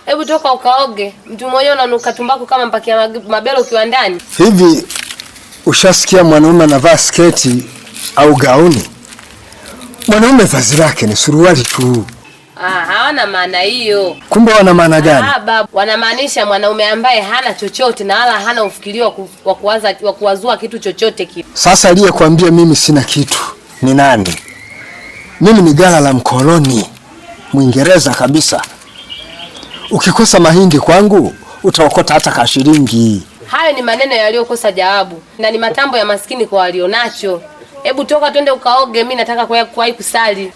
Hebu toka ukaoge. Mtu mmoja unanuka tumbaku kama mpakia mabelo ukiwa ndani. Hivi ushasikia mwanaume anavaa sketi au gauni? Mwanaume vazi lake ni suruali tu. Hawana maana hiyo. Kumbe wana maana gani? Babu, wanamaanisha mwanaume ambaye hana chochote na wala hana ufikirio wa kuwazua kitu chochote kile. Sasa aliyekwambia mimi sina kitu ni nani? Mimi ni gala la mkoloni, Mwingereza kabisa. Ukikosa mahindi kwangu utaokota hata kashilingi. Hayo ni maneno yaliyokosa jawabu na ni matambo ya maskini kwa walionacho. Hebu toka twende ukaoge, mimi nataka kuwahi kusali.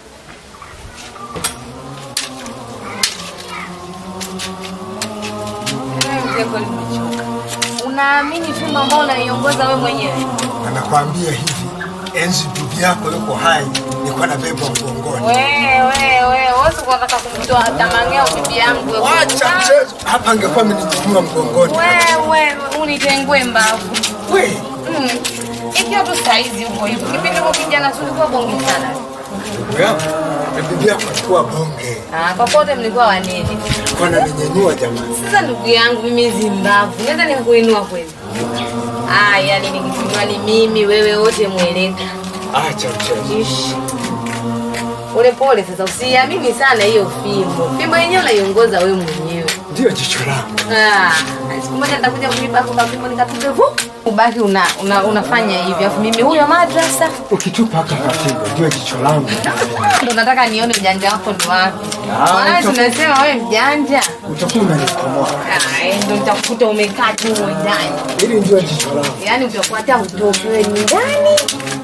Unaamini fimbo ambayo unaiongoza wewe mwenyewe? Anakuambia hivi, enzi bibi yako yuko hai, nilikuwa nabeba mgongoni. Wewe unataka kumtoa tamangeo bibi yangu wewe. Acha mchezo. Hapa angekuwa ameninyanyua mgongoni. Wewe unitengue mbavu. Wewe. Ikiwa tu saizi huko hivi. Kipindi kwa kijana tulikuwa bonge sana. Wewe, bibi yako alikuwa bonge. Kwa pote mlikuwa wanene. Kwa nini ninyanyua jamani? Sasa ndugu yangu mimi zimbavu. Naweza nikuinua kweli. Yani nikisimama ni mimi wewe wote mweleka. Acha mchezo. Pole pole sasa, usiamini sana hiyo fimbo. Fimbo yenyewe unaiongoza wewe mwenyewe. Ndio jicho langu. Siku moja nitakuja kuiba kwa fimbo nikatupe vu. Ubaki unafanya hivi. Afu mimi huyo madrasa. Ukitupa haka fimbo ndio jicho langu. Ndio nataka nione ujanja wako ni wapi. Maana tunasema wewe mjanja. Utakuwa unanikomoa. Ndio nitakukuta umekaa tu ndani. Hili ndio jicho langu. Yaani utakuwa hata utoke wewe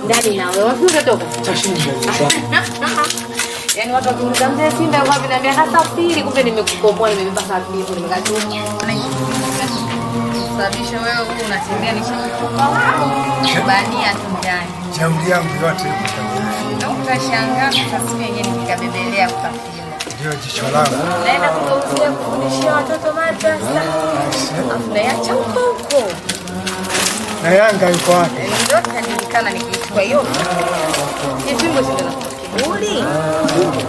ndani na wewe. Wapi utatoka? Tashinda. Yaani watu wakiniuliza mzee Simba yuko wapi, naambia kasafiri, kumbe nimekukomoa, nimebeba safiri, nimekatuma. Sababisha wewe huko unatembea nishakukopa huko. Bania tu ndani. Jambo yangu yote iko ndani. Na utashangaa sasa yenyewe nikabebelea kutafuna. Ndio jicho langu. Naenda kugeuzia kufundishia watoto madrasa. Afu naacha huko. Na Yanga yuko wapi? Ndio tanilikana nikichukua hiyo. Ni fimbo sio Uli.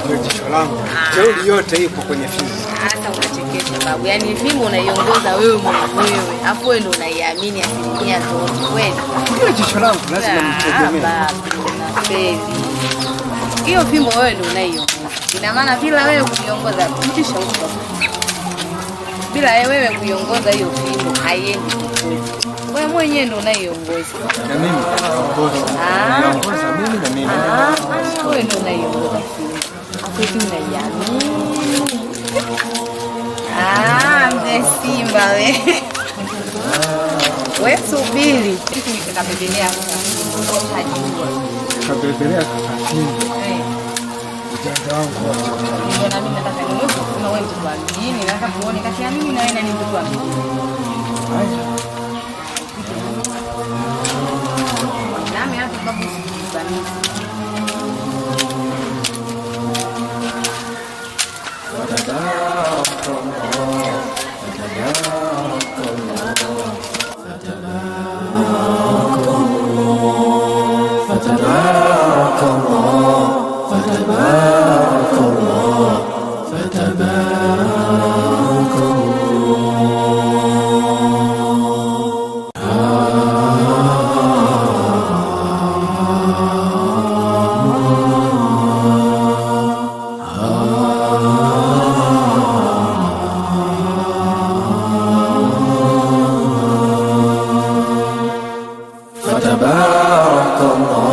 Ndio jicho langu. Jeuri yote ipo kwenye fimbo. Hata unachekesha babu. Yaani fimbo unaiongoza wewe mwenyewe. Hapo wewe ndio unaiamini asilimia zote kweli. Ndio jicho langu lazima nitegemee. Babu, unafeli. Hiyo fimbo wewe ndio unaiongoza. Ina maana bila wewe kuiongoza mtisha huko. Bila wewe kuiongoza hiyo fimbo haiendi. Wewe mwenyewe ndio unaiongoza. Na mimi naongoza mimi na mimi. Wewe ndio unaiongoza. Hapo tu unaiamini. Mzee Simba wewe. Wewe subiri. Kitu nikakabelea kabelea kakatini. Ujanja wangu wote. Ndio na mimi nataka niweze kuna wewe mtu wa mjini, nataka kuone kati ya mimi na wewe nani mtu wa mjini. Nami hapo babu kubaniza. فتبارك الله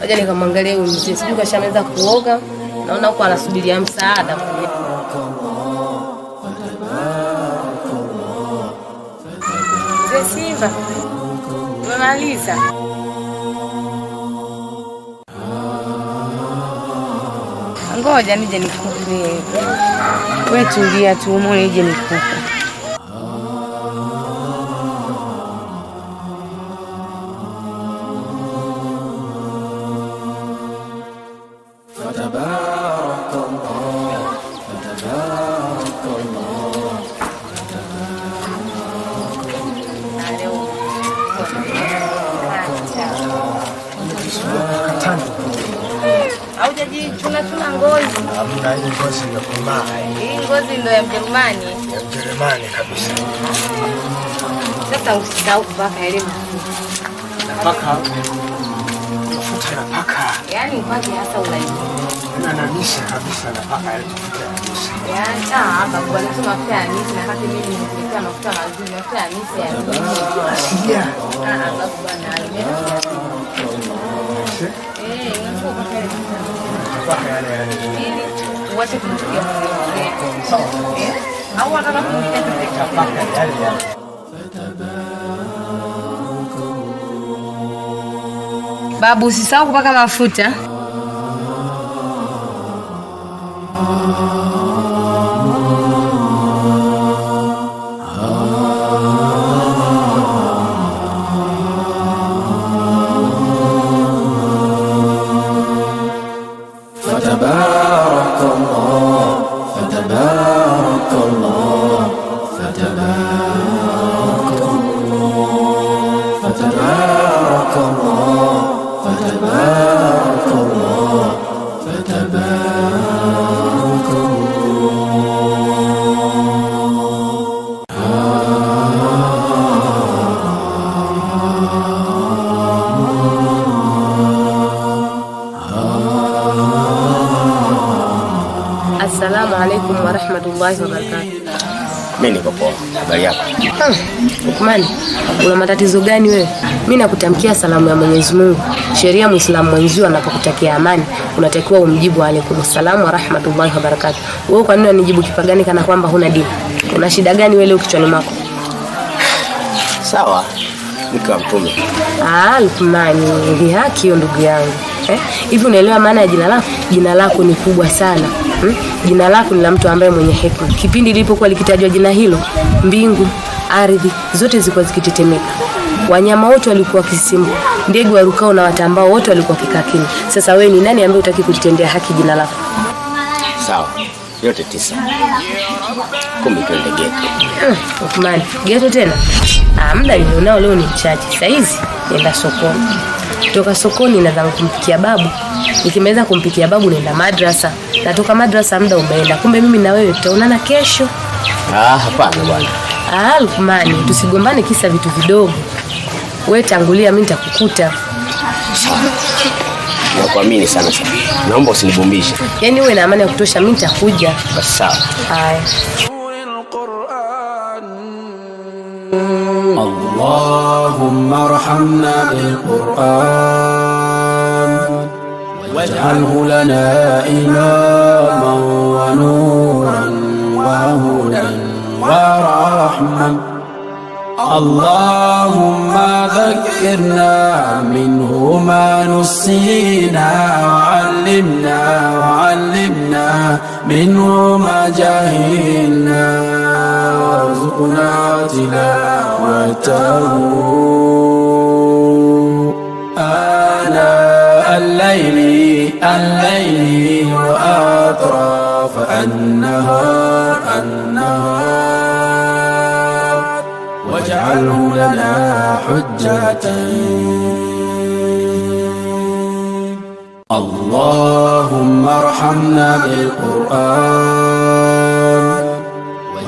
Ngoja nikamwangalia huyu mzee. Sijui kashamaliza kuoga. Naona huko anasubiria msaada. Mzee Simba. Umemaliza? Ngoja nije nikupe. Wewe tulia tu, muone nije nikupe. Chuna ngozi. Hamna, hii ngozi ya kumaa. Hii ngozi ndio ya Mjerumani. Ya Mjerumani kabisa. Sasa usisahau kupaka ile mafuta. Napaka mafuta ya paka. Yaani mpaka hasa unaijua. Na nisi kabisa napaka ile mafuta ya nisi. Yaani hapa kwa nini mafuta ya nisi na kati mimi nimekuletea mafuta mazuri, mafuta ya nisi ya nini? Asilia. Babu bwana alimena. Unafua paka ile mafuta. Paka yale. Ili uache kumtia mwenyewe. Au wataka kumtia paka yale. Babu, usisahau kupaka mafuta. Assalamu alaikum wa rahmatullahi wa barakatuh. Mimi niko poa. Habari yako? Uthmani, una matatizo gani wewe? Mimi nakutamkia salamu ya Mwenyezi Mungu. Sheria Muislamu mwenzio anapokutakia amani, unatakiwa umjibu alaikum salamu wa rahmatullahi wa barakatuh. Wewe kwa nini unijibu kipagani kana kwamba huna dini? Una shida gani wewe leo kichwani mwako? Sawa. Nika mtume. Uthmani, ni haki hiyo ndugu yangu. Hivi unaelewa maana ya jina lako? Jina lako ni kubwa sana. Jina lako ni la mtu ambaye mwenye hekima. Kipindi lilipokuwa likitajwa jina hilo, mbingu, ardhi zote zilikuwa zikitetemeka. Wanyama wote walikuwa wakisimama, ndege warukao na watambao wote walikuwa wakikaa kimya. Sasa wewe ni nani ambaye utaki kulitendea haki jina lako? Sawa. Yote 9. 10 twende geto. Uthmani, geto tena? Muda nilionao leo ni mchache. Saizi nenda sokoni. Kutoka sokoni na zangu kumpikia babu. Nikimaliza kumpikia babu naenda madrasa. Natoka madrasa muda umeenda. Kumbe mimi na wewe tutaonana kesho. Hapana bwana. Uthmani, tusigombane kisa vitu vidogo. Wewe tangulia, mimi nitakukuta. Sawa. Nakuamini sana sana. Naomba usinibumbishe. Yaani uwe na amani ya kutosha, mimi nitakuja. Basi sawa. Haya. اللهم ارحمنا بالقرآن واجعله لنا إماما ونورا وهدى ورحمة. اللهم ذكرنا منه ما نسينا وعلمنا منه ما جهلنا وارزقنا تلاوته آناء الليل وأطراف النهار واجعله لنا حجة. اللهم ارحمنا بالقرآن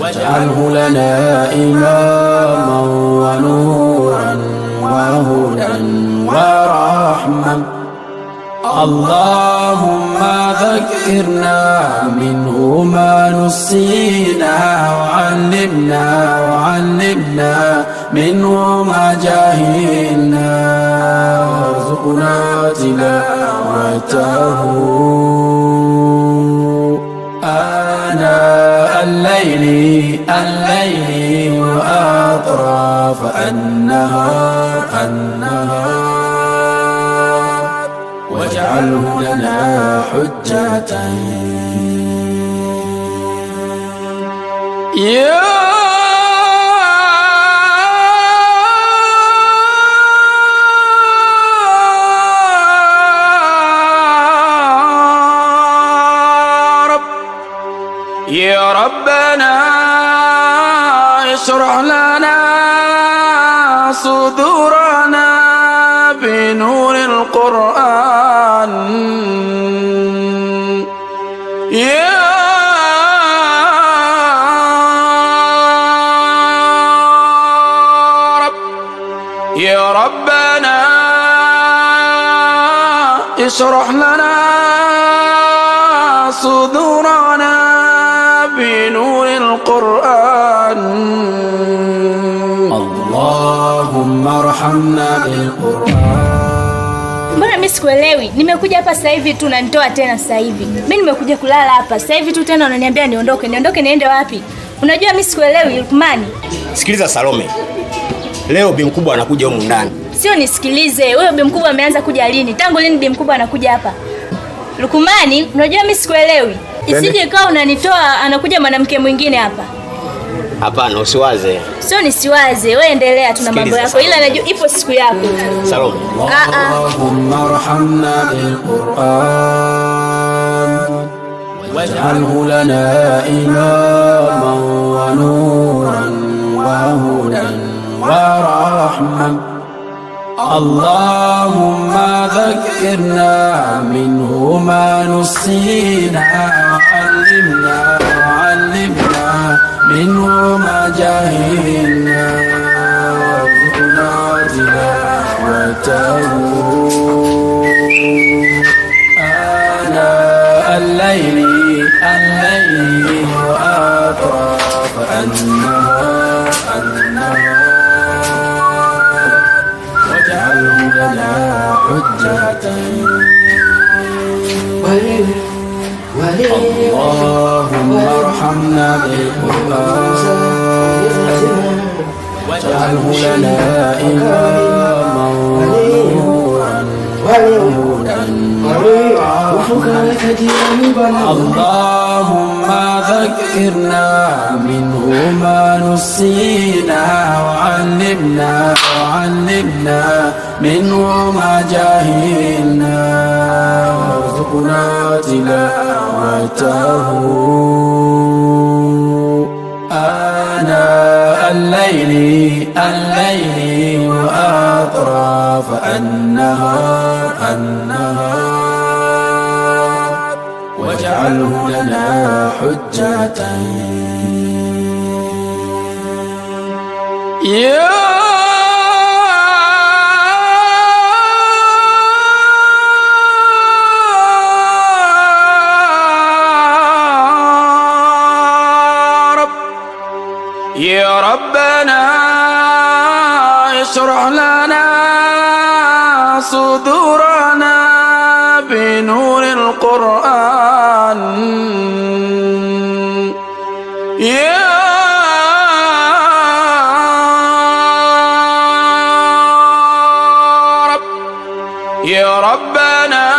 واجعله لنا إماما ونورا وهدى ورحمة. اللهم ذكرنا منه ما نسينا وعلمنا منه ما جهلنا وارزقنا تلاوته آناء الليل وأطراف النهار واجعله لنا حجة يا يا ربنا اشرح لنا صدورنا بنور القرآن يا رب يا ربنا اشرح لنا صدورنا بنور القرآن اللهم ارحمنا بالقرآن. Mbona mimi sikuelewi? Nimekuja hapa sasa hivi tu na nitoa tena sasa hivi. Mimi nimekuja kulala hapa sasa hivi tu tena unaniambia niondoke. Niondoke niende wapi? Unajua mimi sikuelewi Lukmani. Sikiliza Salome. Leo bi mkubwa anakuja humu ndani. Sio nisikilize. Wewe bi mkubwa ameanza kuja lini? Tangu lini bi mkubwa anakuja hapa? Lukmani, unajua mimi sikuelewi. Isije ikawa unanitoa anakuja mwanamke mwingine hapa. Hapana, usiwaze. Sio nisiwaze. Wewe endelea tu na mambo yako. Ila najua ipo siku yako. Salome. Allahumma arhamna bil Qur'an waj'alhu lana imaman wa nuran wa hudan wa rahman. اللهم ذكرنا منه ما نسينا وعلمنا منه ما جهلنا وارزقنا تلاوته آناء الليل وأطراف النهار لنا حجة اللهم ارحمنا بالقرآن واجعله لنا إماما ونورا وهدى اللهم ذكرنا منه ما نسينا وعلمنا منه ما جهلنا وارزقنا تلاوته آناء الليل وأطراف النهار واجعله لنا حجة يا يا ربنا اشرح لنا صدورنا بنور القرآن يا رب يا ربنا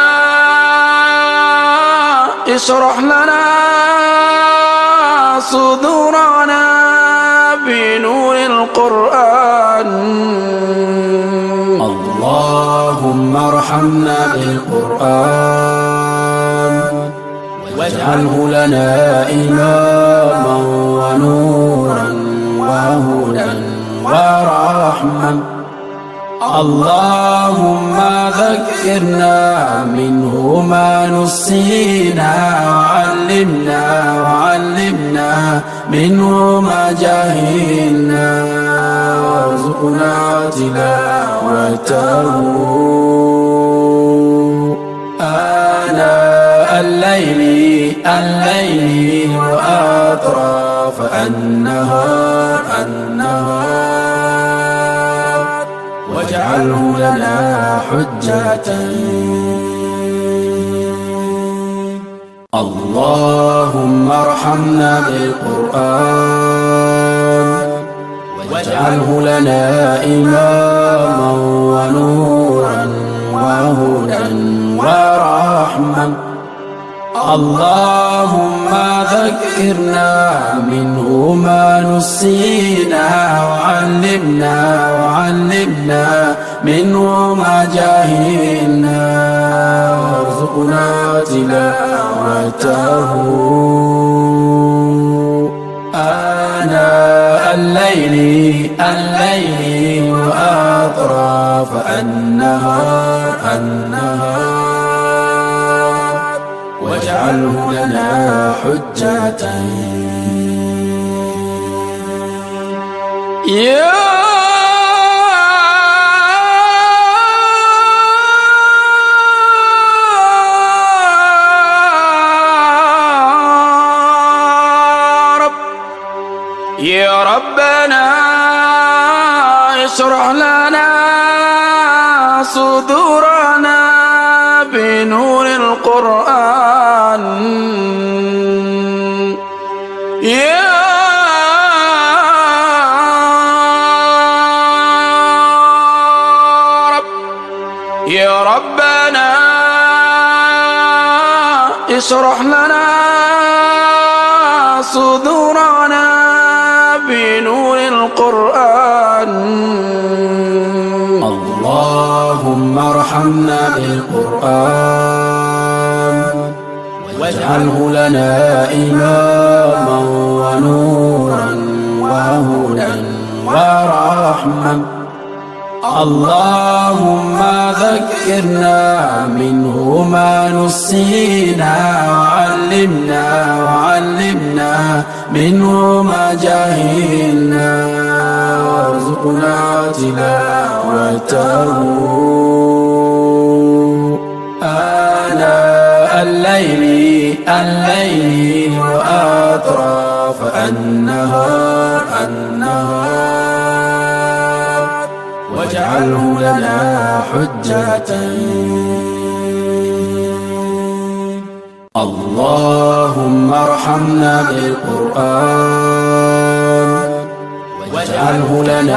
اشرح لنا صدورنا بنور القرآن اللهم ارحمنا بالقرآن واجعله لنا إماما ونورا وهدى ورحمة اللهم ذكرنا منه ما نسينا وعلمنا منه ما جهلنا وارزقنا تلاوته آناء الليل وأطراف النهار واجعله لنا حجة. اللهم ارحمنا بالقرآن واجعله لنا إماما ونورا وهدى ورحمة. اللهم ذكرنا منه ما نسينا وعلمنا منه ما جهلنا وارزقنا تلاوته آناء الليل وأطراف النهار واجعله لنا حجة. يا ربنا اشرح لنا صدورنا بنور القرآن. يا رب يا ربنا اشرح لنا صدورنا بنور القرآن. اللهم ارحمنا بالقرآن واجعله لنا إماما ونورا وهدى ورحمة. اللهم ذكرنا منه ما نسينا وعلمنا منه ما جهلنا وارزقنا تلاوته آناء الليل وأطراف النهار واجعله لنا حجة. اللهم ارحمنا بالقرآن واجعله لنا.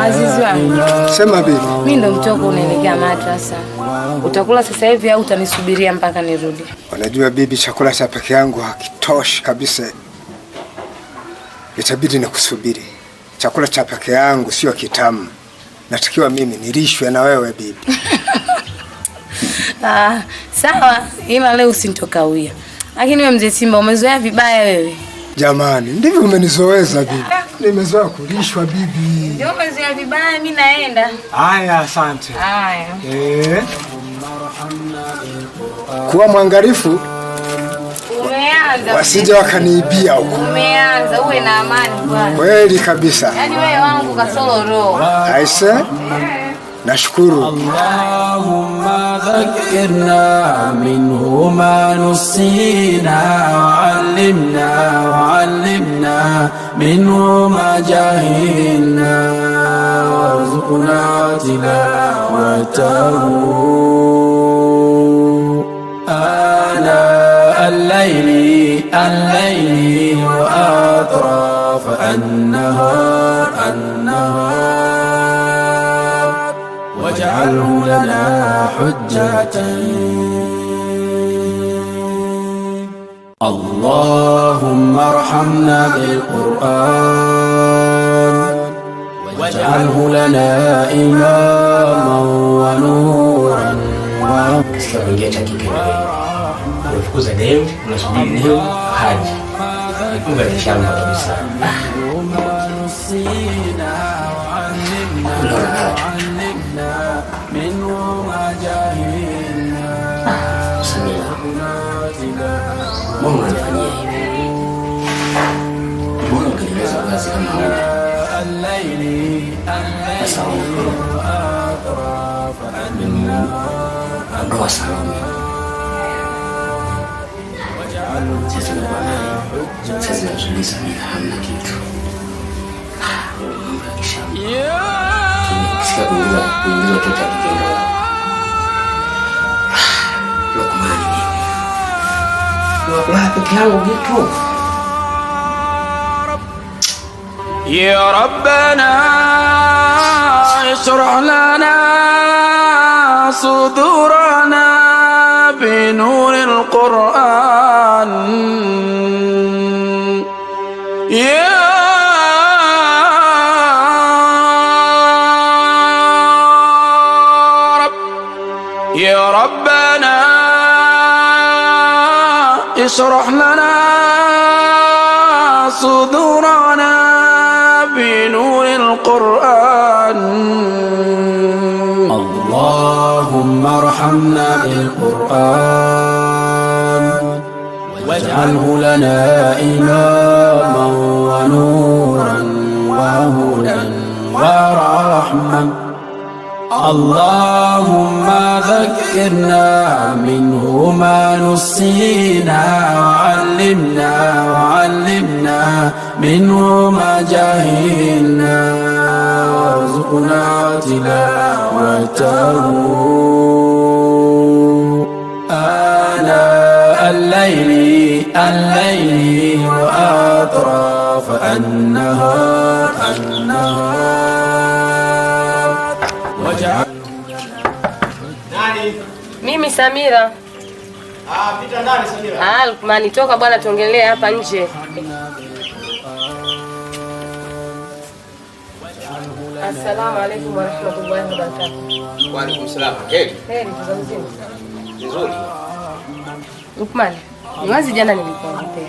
Sema bibi. Mimi ndo mtoko unaelekea madrasa. Utakula sasa hivi au utanisubiria mpaka nirudi? Unajua bibi, chakula cha peke yangu hakitoshi kabisa. Itabidi nikusubiri. Chakula cha peke yangu sio kitamu. Natakiwa mimi nilishwe na wewe bibi. Sawa, ila leo usinitokawia. Lakini wewe mzee Simba umezoea vibaya wewe. Jamani, ndivyo umenizoeza bibi. Nimezoea kulishwa bibi. Ndio umezoea vibaya, mimi naenda. Haya, asante. Haya. Kuwa mwangalifu. Umeanza. Wasije wakaniibia huko. Umeanza, uwe na amani bwana. Kweli kabisa. Yaani wewe wangu kasoro roho. Aise. Nashukuru. Allahumma dhakkirna minhu ma nusina wa'allimna minhu ma jahilna warzuqna tilawatahu ana al-layli wa atraf an-nahar واجعله لنا حجة. اللهم ارحمنا بالقرآن واجعله لنا إماما ونورا unafukuza leo, unasubiri leo haji. Mungu atashamba kabisa. Mbona unanifanyia hivi? Mbona ukinieleza kazi kama huna? Sasa ondoa salama. Sasa nabanaye. Sasa nazuliza bila hamna kitu. Mambo ya kishamba. Ukisikia kuingiza mtoto wa kike ndoa. Lukmani mimi. Ndio peke yangu vitu. يا ربنا اشرح لنا صدورنا بنور القرآن يا رب يا ربنا اشرح لنا صدورنا بنور القرآن اللهم ارحمنا بالقرآن واجعله لنا إماما ونورا وهدى ورحمة اللهم ذكرنا منه ما نسينا وعلمنا منه ما جهلنا وارزقنا تلاوته آناء الليل وأطراف النهار Mimi Samira. Pita ndani Samira. Lukmani, toka bwana, tuongelee hapa nje. Assalamu alaykum wa rahmatullahi wa barakatuh. Wa alaykum salaam. Heri. Heri, tuzamzima. Nzuri. Lukmani, ni wazi jana nilikuambia.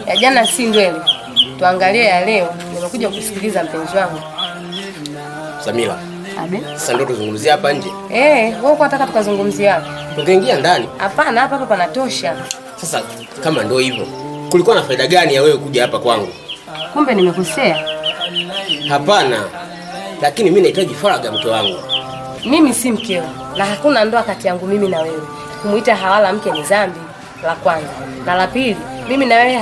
Ya jana si ndwele. Tuangalie ya leo. Nimekuja kusikiliza mpenzi wangu. Samira. Abe? Sasa ndio tuzungumzie hapa nje. Wewe uko unataka tukazungumzia hapa? Tungeingia ndani. Hapana, hapa panatosha. Sasa kama ndio hivyo, kulikuwa na faida gani ya wewe kuja hapa kwangu? Kumbe nimekosea. Hapana. Lakini mimi nahitaji faragha mke wangu. Mimi si mkeo na hakuna ndoa kati yangu mimi na wewe. Kumuita hawala mke ni dhambi, la kwanza. Na la pili, mimi na wewe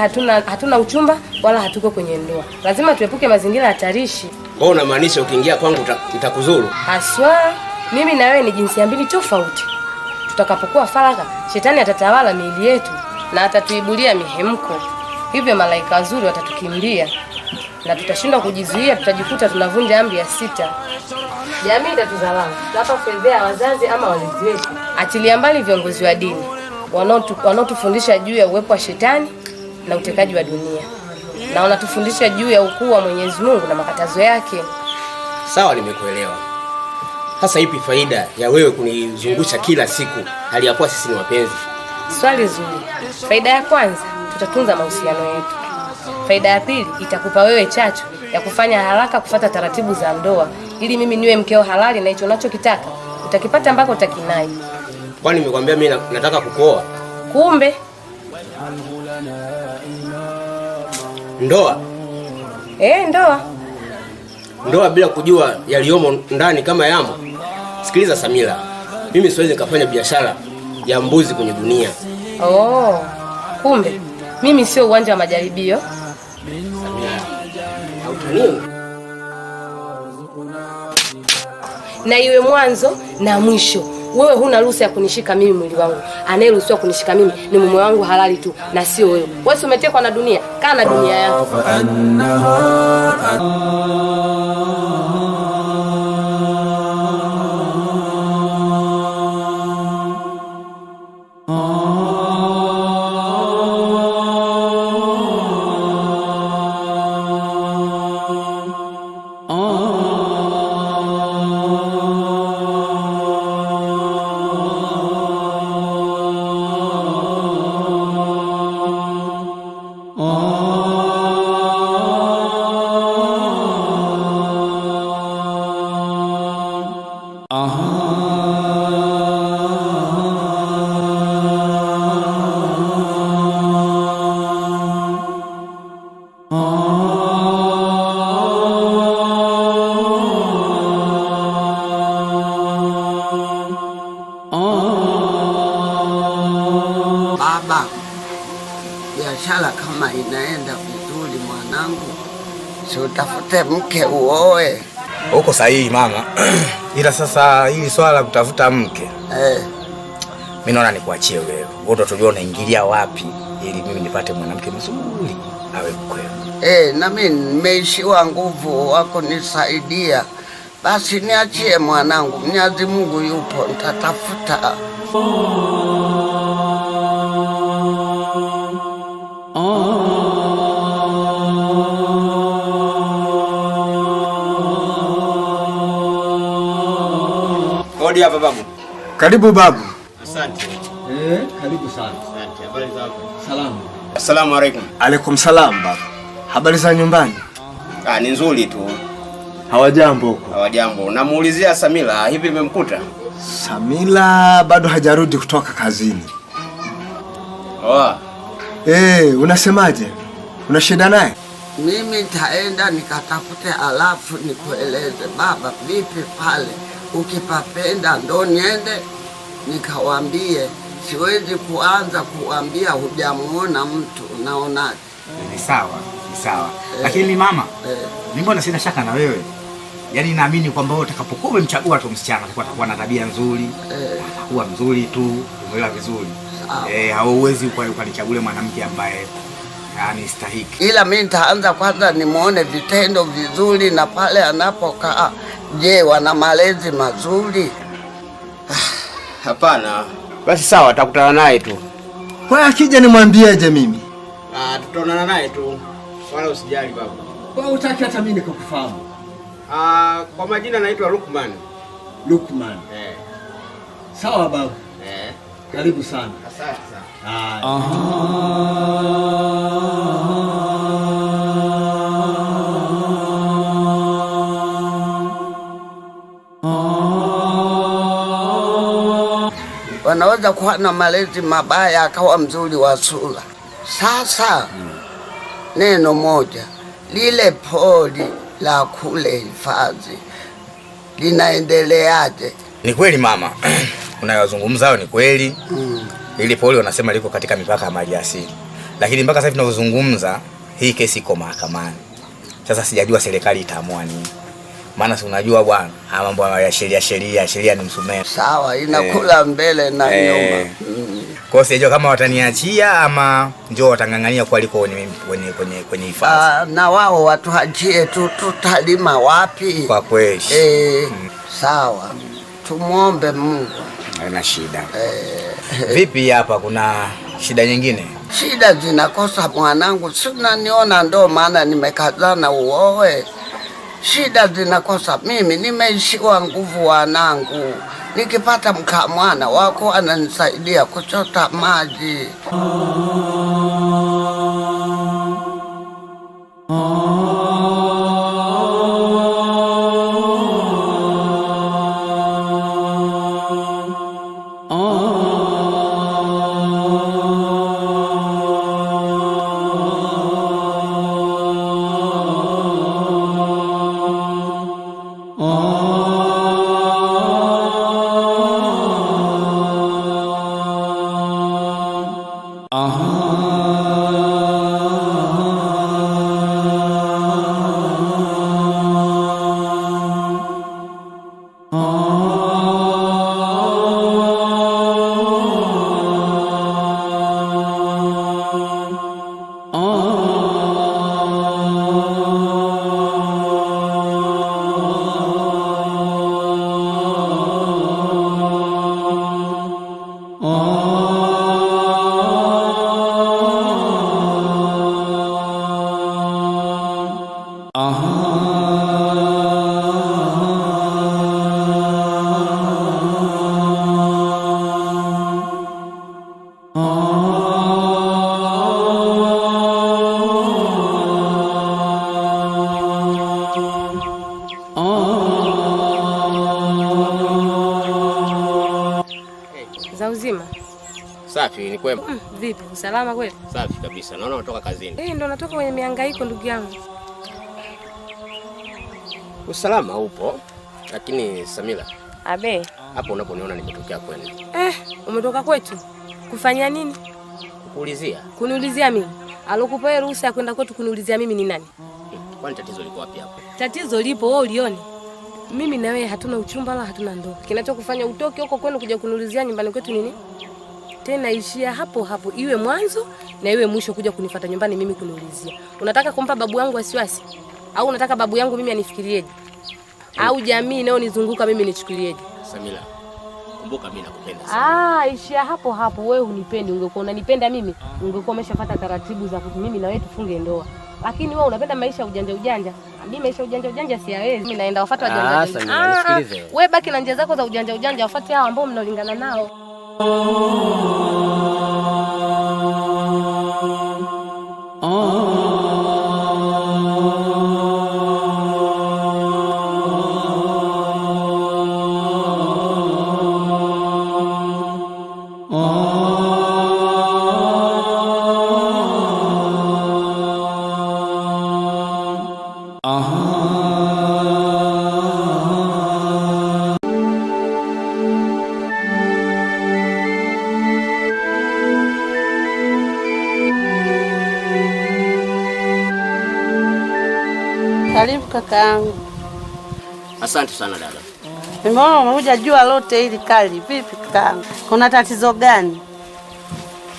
hatuna uchumba wala hatuko kwenye ndoa. Lazima tuepuke mazingira hatarishi. Wewe unamaanisha ukiingia kwangu nitakuzuru? Haswa, mimi na wewe ni jinsia mbili tofauti. Tutakapokuwa faragha, shetani atatawala miili yetu na atatuibulia mihemko. Hivyo malaika wazuri watatukimbia na tutashindwa kujizuia, tutajikuta tunavunja amri ya 6. Jamii itatudharau, hapa fedhea wazazi ama walezi wetu. Achilia mbali viongozi wa dini wanaotufundisha juu ya uwepo wa shetani na utekaji wa dunia, na wanatufundisha juu ya ukuu wa Mwenyezi Mungu na makatazo yake. Sawa, nimekuelewa. Sasa ipi faida ya wewe kunizungusha kila siku hali ya kuwa sisi ni wapenzi? Swali zuri. Faida ya kwanza, tutatunza mahusiano yetu. Faida ya pili, itakupa wewe chachu ya kufanya haraka kufuata taratibu za ndoa ili mimi niwe mkeo halali na hicho unachokitaka utakipata ambako utakinai. Kwani nimekwambia mimi nataka kukuoa? Kumbe ndoa? Ndoa. Ndoa bila kujua yaliomo ndani kama yamo. Sikiliza Samira, mimi siwezi nikafanya biashara ya mbuzi kwenye dunia. Kumbe mimi sio uwanja wa majaribio. Nini? Na iwe mwanzo na mwisho. Wewe huna ruhusa ya kunishika mimi mwili wangu. Anayeruhusiwa kunishika mimi ni mume wangu halali tu na sio wewe. Wewe umetekwa na dunia, kaa na dunia yako. Baba, biashara kama inaenda vizuri mwanangu, si utafute mke uoe. Uko sahihi mama. Ila sasa hili swala la kutafuta mke. Mimi naona nikuachie wewe. Wewe ndo tujue unaingilia wapi ili mimi nipate mwanamke mzuri awe mkweli. Na mimi nimeishiwa nguvu wako nisaidia. Basi niachie mwanangu. Mwenyezi Mungu yupo, nitatafuta. Hodi hapa babu. Karibu babu. Asante. Karibu sana. Asante. Habari zako? Salamu. Asalamu alaykum. Alaykum salam baba. Habari za nyumbani? Ni nzuri tu. Hawajambo huko? Hawajambo. Namuulizia Samila, hivi nimemkuta? Samila bado hajarudi kutoka kazini. Unasemaje? Una shida naye? Mimi taenda nikatafute alafu nikueleze. Baba, vipi pale? Ukipapenda ndo niende nikawambie. Siwezi kuanza kuambia hujamuona mtu. Unaonaje? Ni sawa. Lakini mama, mimi mbona sina shaka na wewe. Yaani naamini kwamba wewe utakapokuwa umemchagua tu msichana atakuwa na tabia nzuri, atakuwa mzuri tu, umeelewa vizuri. Hauwezi ukanichagulia mwanamke ambaye stahiki. Ila mimi nitaanza kwanza nimuone vitendo vizuri na pale anapokaa. Je, wana malezi mazuri? Hapana. Basi sawa, tutakutana naye tu. Kwa akija nimwambieje mimi? Tutaonana naye tu. Wala usijali baba. Kwa utaki hata mimi nikufahamu. Kwa majina naitwa Lukman. Lukman. Sawa baba. Karibu sana. Asante sana. Wanaweza kuwa na malezi mabaya akawa mzuri wa sura. Sasa neno moja, lile poli la kule hifadhi linaendeleaje? Ni kweli mama. Unayozungumza hayo ni kweli. Lile poli wanasema liko katika mipaka ya maliasili. Lakini mpaka sasa tunazungumza hii kesi iko mahakamani. Sasa sijajua serikali itaamua nini. Maana si unajua bwana, mambo ya sheria ni msumeno. Sawa, inakula mbele na nyuma. Kwa sijajua kama wataniachia ama njoo watangangania kwa liko kwenye hifadhi. Na wao watuachie tu, tutalima wapi? Kwa kweli. Sawa. Tumuombe Mungu. Haina shida. Vipi hapa kuna shida nyingine? Shida zinakosa mwanangu, si unaniona ndo maana nimekazana uoe. Shida zinakosa mimi, nimeishiwa nguvu wanangu. Nikipata mkamwana wako ananisaidia kuchota maji. Za uzima? Safi, ni kwema. Vipi? Usalama kweli? Safi kabisa. Naona unatoka kazini. Ndo natoka kwenye mihangaiko ndugu yangu. Usalama upo, lakini Samila. Abe. Hapo unaponiona nimetokea kwenu. Umetoka kwetu? Kufanya nini? Kukuulizia. Kuniulizia mimi? Alokupa ruhusa ya kwenda kwetu kuniulizia mimi ni nani? Kwani tatizo liko wapi hapo? Tatizo lipo, wewe ulione. Mimi na wewe hatuna uchumba wala hatuna ndoa. Kinachokufanya utoke huko kwenu kuja kuniulizia nyumbani kwetu nini? Tena ishia hapo hapo, iwe mwanzo na iwe mwisho kuja kunifuata nyumbani mimi kuniulizia. Unataka kumpa babu yangu wasiwasi? Au unataka babu yangu mimi anifikirieje? Au jamii nao nizunguka mimi nichukulieje? Samila, kumbuka mimi nakupenda sana. Ishia hapo hapo, wewe unipendi. Ungekuwa unanipenda mimi, ungekuwa umeshafuata taratibu za mimi na wewe tufunge ndoa. Lakini wewe unapenda maisha ujanja. Mimi maisha ujanja siyawezi. Mimi naenda wafuata wajanja. Samila, nisikilize. Wewe baki na njia zako za ujanja, wafuate hao ambao mnaolingana nao. Karibu kakaangu. Asante sana dada. Nimeona umekuja jua lote hili kali. Vipi kakaangu? Kuna tatizo gani?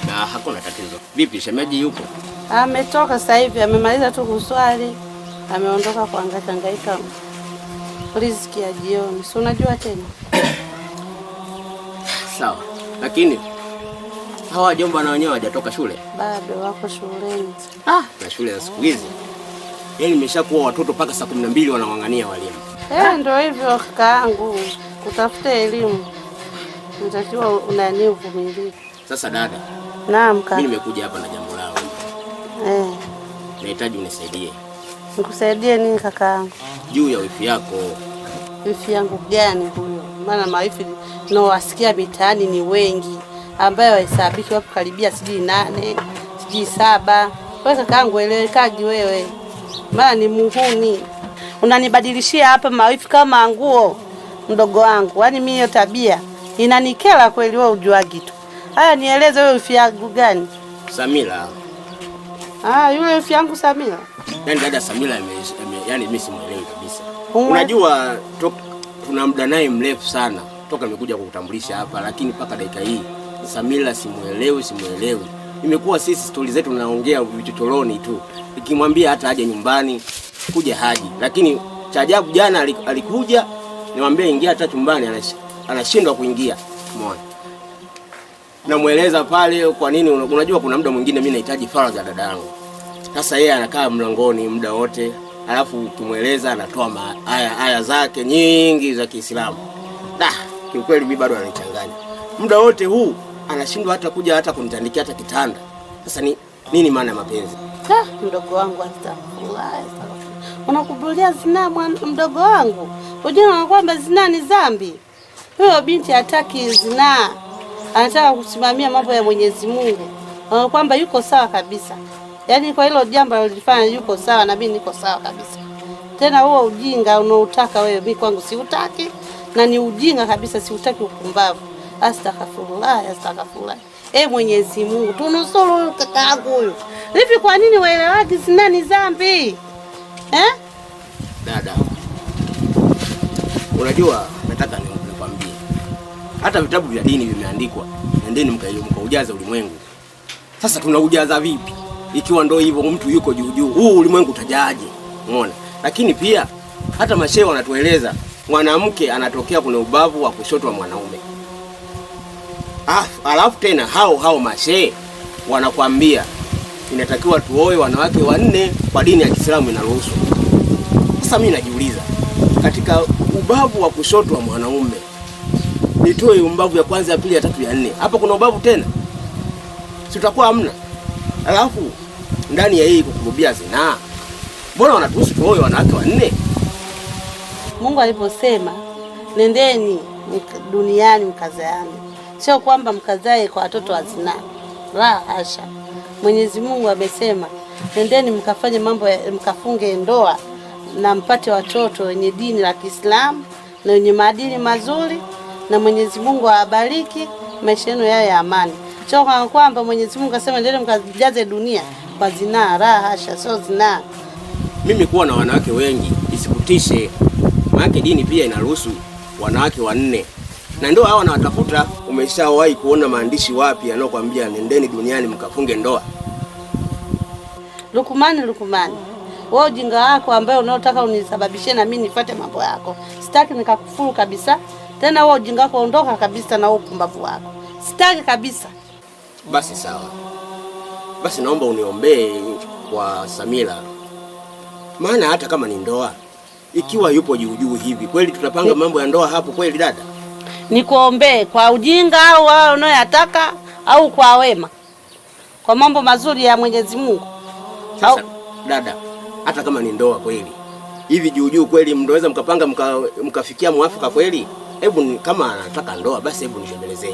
Na hakuna tatizo. Vipi shemeji yupo? Ametoka sasa hivi, amemaliza tu kuswali. Ameondoka kuhangaika riziki ya jioni. Si unajua tena? Sawa. Lakini hawa jomba na wenyewe hawajatoka shule? Bado wako shuleni. Na shule za siku hizi. Yaani nimeshakuwa watoto paka saa 12 wanawangania walimu. Ndio hivyo kakaangu. Kutafuta elimu unatakiwa unani uvumilivu. Sasa dada. Naam kaka. Mimi nimekuja hapa na jambo langu. Nahitaji unisaidie. Nikusaidie nini kakaangu? Juu ya wifi yako. Wifi yangu gani huyo? Maana mawifi wasikia mitaani ni wengi ambayo wahesabiki wapo karibia 8, 7. Wewe kakaangu elewekaji wewe. Maana ni muhuni. Unanibadilishia hapa mawifi kama nguo mdogo wangu. Yaani mimi hiyo tabia inanikera kweli, wewe ujuagi tu. Haya nieleze wewe wifi yangu gani? Samila. Yule wifi yangu Samila. Yaani dada Samila yaani mimi simuelewi kabisa. Unajua tuna muda naye mrefu sana toka nimekuja kukutambulisha hapa, lakini paka dakika hii Samila simuelewi. Imekuwa sisi stori zetu tunaongea vichochoroni tu. Nikimwambia hata aje nyumbani kuja haji. Lakini cha ajabu jana alikuja, nimwambia ingia hata chumbani anashindwa kuingia. Umeona? Namueleza pale kwa nini unajua kuna muda mwingine mimi nahitaji faraja dada yangu. Sasa yeye anakaa mlangoni muda wote, alafu ukimweleza anatoa aya zake nyingi za Kiislamu. Kiukweli mimi bado ananichanganya. Muda wote huu anashindwa hata kuja hata kunitandikia hata kitanda. Sasa nini maana ya mapenzi? Mdogo wangu unakubulia zina mdogo wangu. Unajua kwamba zina ni dhambi. Huyo binti hataki zina. Anataka kusimamia mambo ya Mwenyezi Mungu. Kwamba yuko sawa kabisa. Yaani kwa hilo jambo alilofanya yuko sawa na mimi niko sawa kabisa. Tena huo ujinga unaotaka wewe mimi kwangu siutaki, na ni ujinga kabisa, siutaki upumbavu. Astaghfirullah. Mwenyezi Mungu tunusuru kaka yangu huyu. Hivi kwa nini waelewaki zina ni dhambi? Dada. Unajua nataka nikwambie. Hata vitabu vya dini vimeandikwa, nendeni mkaujaza ulimwengu. Sasa tunaujaza vipi? Ikiwa ndio hivyo mtu yuko juu. Huu ulimwengu utajaje? Umeona? Lakini pia hata mashehe wanatueleza mwanamke anatokea kuna ubavu wa kushoto wa mwanaume. Alafu tena hao mashehe wanakuambia inatakiwa tuoe wanawake 4 kwa dini ya Kiislamu inaruhusu. Sasa mimi najiuliza, katika ubavu wa kushoto wa mwanaume nitoe ubavu ya kwanza, ya pili, ya tatu, ya 4. Hapo kuna ubavu tena? Si utakuwa hamna. Alafu ndani ya hii kukurubia zinaa, mbona wanatuhusu tuoe wanawake 4? Mungu aliposema nendeni duniani mkazaane, sio kwamba mkazae kwa watoto wa zinaa. La hasha. Mwenyezi Mungu amesema nendeni mkafanye mambo mkafunge ndoa na mpate watoto wenye dini la Kiislamu na wenye maadili mazuri, na Mwenyezi Mungu awabariki maisha yenu yawe ya amani. Sio kwamba Mwenyezi Mungu asema nendeni mkajaze dunia kwa zinaa. La hasha, sio zinaa. Mimi kuwa na wanawake wengi isikutishe. Maana dini pia inaruhusu wanawake 4. Na ndoa hao wanawatafuta. Umeshawahi kuona maandishi wapi yanayokuambia nendeni duniani mkafunge ndoa? Lukumani, wewe ujinga wako ambaye unaotaka unisababishie na mimi nifuate mambo yako. Sitaki nikakufuru kabisa. Tena wewe ujinga wako ondoka kabisa na upumbavu wako. Sitaki kabisa. Basi sawa. Basi naomba uniombee kwa Samira. Maana hata kama ni ndoa, ikiwa yupo juu hivi, kweli tutapanga mambo ya ndoa hapo kweli dada? Nikuombee kwa ujinga au wao unayotaka au kwa wema? Kwa mambo mazuri ya Mwenyezi Mungu. Sasa dada, hata kama ni ndoa kweli, hivi juu kweli mndoweza mkapanga mkafikia mwafaka kweli? Hebu kama anataka ndoa basi hebu nishembelezee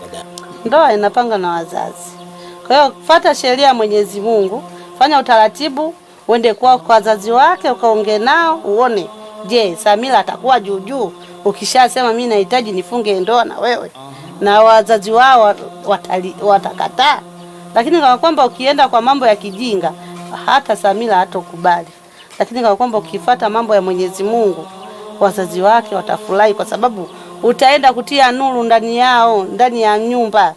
dada. Ndoa inapanga na wazazi. Kwa hiyo fuata sheria ya Mwenyezi Mungu, fanya utaratibu, uende kwa wazazi wake ukaongee nao uone. Je, Samira atakuwa juu? Ukishasema mimi nahitaji nifunge ndoa na wewe, na wazazi wao watakataa. Lakini kama kwamba ukienda kwa mambo ya kijinga, hata Samira hatokubali. Lakini kama kwamba ukifuata mambo ya Mwenyezi Mungu, wazazi wake watafurahi kwa sababu utaenda kutia nuru ndani yao, ndani ya nyumba.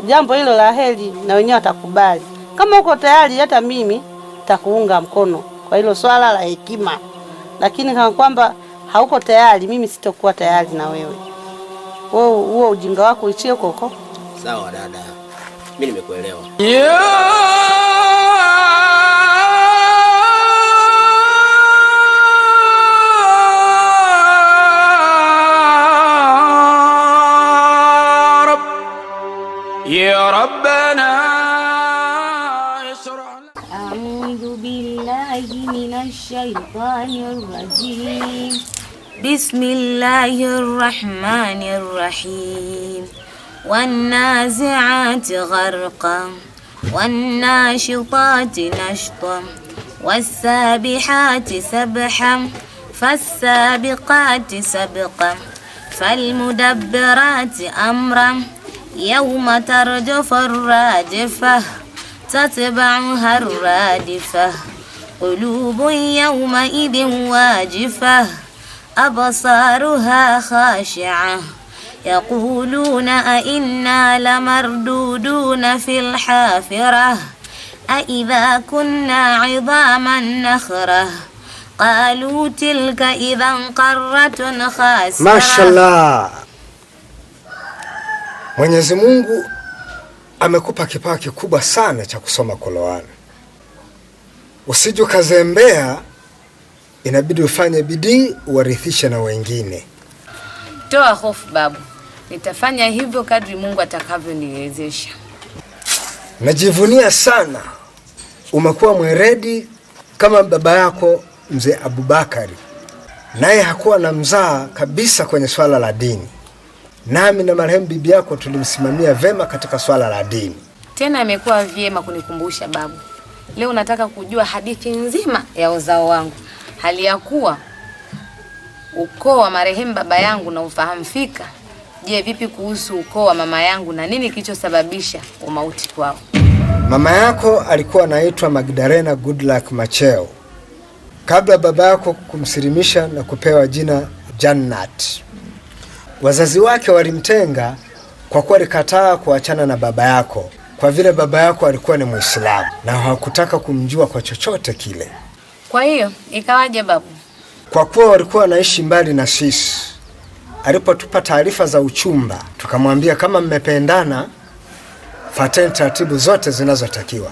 Jambo hilo la heri na wenyewe watakubali. Kama uko tayari, hata mimi nitakuunga mkono kwa hilo swala la hekima. Lakini kama kwamba hauko tayari, mimi sitakuwa tayari na wewe. Wewe ujinga wako uichie huko. Sawa dada. Mimi nimekuelewa. Ya Rabbana A'udhu billahi minash shaitanir rajim. Bismillahir rahmanir rahim. والنازعات غرقا والناشطات نشطا والسابحات سبحا فالسابقات سبقا فالمدبرات أمرا يوم ترجف الراجفة تتبعها الرادفة قلوب يومئذ واجفة أبصارها خاشعة يقولون أئنا لمردودون في الحافرة أئذا كنا عظاما نخرة قالوا تلك إذا قرة خاسرة. Mashallah. Mwenyezi Mungu amekupa kipawa kikubwa sana cha kusoma Qur'an. Usije ukazembea, inabidi ufanye bidii uwarithishe na wengine. Toa hofu babu. Nitafanya hivyo kadri Mungu atakavyoniwezesha. Najivunia sana. Umekuwa mweredi kama baba yako Mzee Abubakari. Naye hakuwa na mzaa kabisa kwenye swala la dini. Nami na marehemu bibi yako tulimsimamia vema katika swala la dini. Tena imekuwa vyema kunikumbusha babu. Leo nataka kujua hadithi nzima ya uzao wangu. Hali ya kuwa ukoo wa marehemu baba yangu na ufahamu fika. Je, vipi kuhusu ukoo wa mama yangu na nini kilichosababisha umauti kwao? Mama yako alikuwa anaitwa Magdalena Goodluck Macheo. Kabla baba yako kumsilimisha na kupewa jina Jannat. Wazazi wake walimtenga kwa kuwa alikataa kuachana na baba yako. Kwa vile baba yako alikuwa ni Muislamu na hawakutaka kumjua kwa chochote kile. Kwa hiyo ikawaje babu? Kwa kuwa walikuwa wanaishi mbali na sisi, alipotupa taarifa za uchumba, tukamwambia kama mmependana, fuateni taratibu zote zinazotakiwa.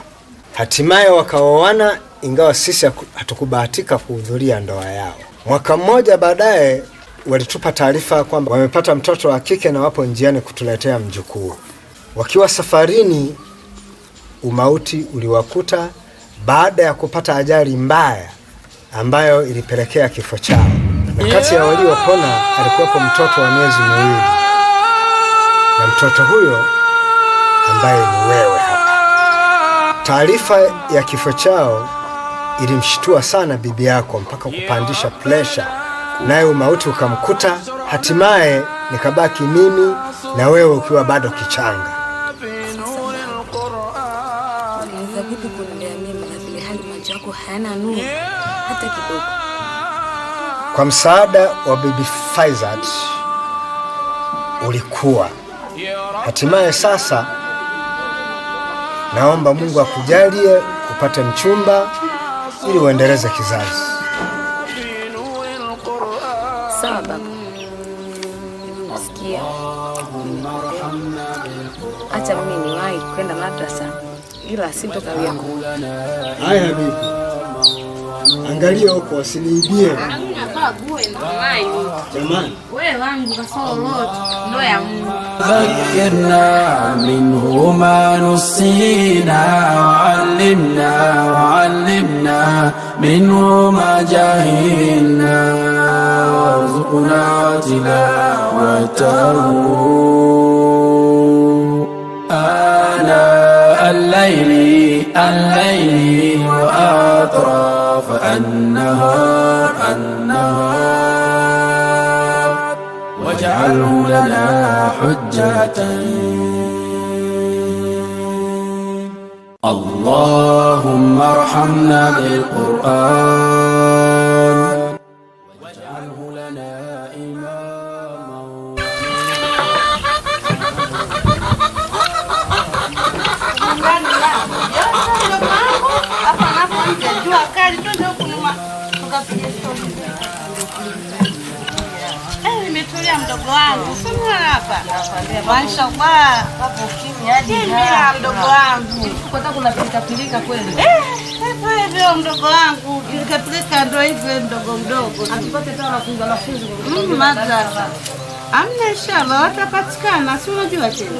Hatimaye wakaoana, ingawa sisi hatukubahatika kuhudhuria ndoa yao. Mwaka mmoja baadaye walitupa taarifa kwamba wamepata mtoto wa kike na wapo njiani kutuletea mjukuu. Wakiwa safarini, umauti uliwakuta baada ya kupata ajali mbaya ambayo ilipelekea kifo chao. Na kati ya waliopona alikuwepo mtoto wa miezi miwili. Na mtoto huyo ambaye ni wewe hapa. Taarifa ya kifo chao ilimshtua sana bibi yako mpaka kupandisha pressure. Naye umauti ukamkuta, hatimaye nikabaki mimi na wewe ukiwa bado kichanga. Unaweza vipi kunilea mimi na vile hali macho yako hayana nuru hata kidogo? Kwa msaada wa Bibi Faizat ulikuwa. Hatimaye sasa naomba Mungu akujalie upate mchumba ili uendeleze kizazi. Sawa baba. Sikia. Acha mimi niwahi kwenda madrasa. Ila sitokawia kurudi. Haya bibi. Angalia huko usiniibie. Jamani. Wewe wangu kasoro lote ndo ya Mungu. ذكرنا منه ما نسينا وعلمنا منه ما جهلنا وارزقنا تلاوته آناء الليل وأطراف النهار واجعله لنا حجة اللهم ارحمنا بالقرآن واجعله لنا إماما Nimetulia mdogo wangu. Sema hapa. Mashallah. Hapo kimya hadi hapa. Mdogo wangu. Kwanza kuna pilika kweli. Hivyo mdogo wangu. Pilika ndio hivyo mdogo. Atupate tena mafunzo. Madrasa. Amna inshallah watapatikana. Si unajua tena.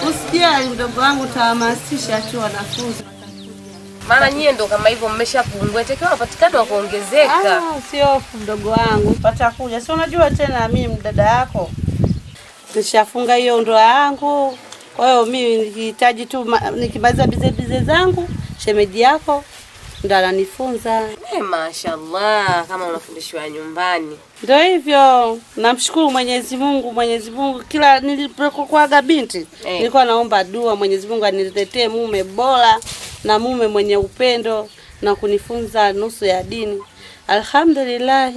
Usijali mdogo wangu, tahamasisha tu wanafunzi. Maana nyie ndo kama hivyo mmeshapungua, itakiwa wapatikane wa kuongezeka. Sio hofu mdogo wangu, patakuja. Si unajua tena mimi dada yako nishafunga hiyo ndoa yangu. Kwa hiyo mimi nikihitaji tu nikimaliza bize zangu, shemeji yako ndo ananifunza. Mashaallah, kama unafundishwa nyumbani. Ndio hivyo, namshukuru Mwenyezi Mungu kila nilipokuaga binti, nilikuwa naomba dua Mwenyezi Mungu aniletee mume bora na mume mwenye upendo na kunifunza nusu ya dini. Alhamdulillah,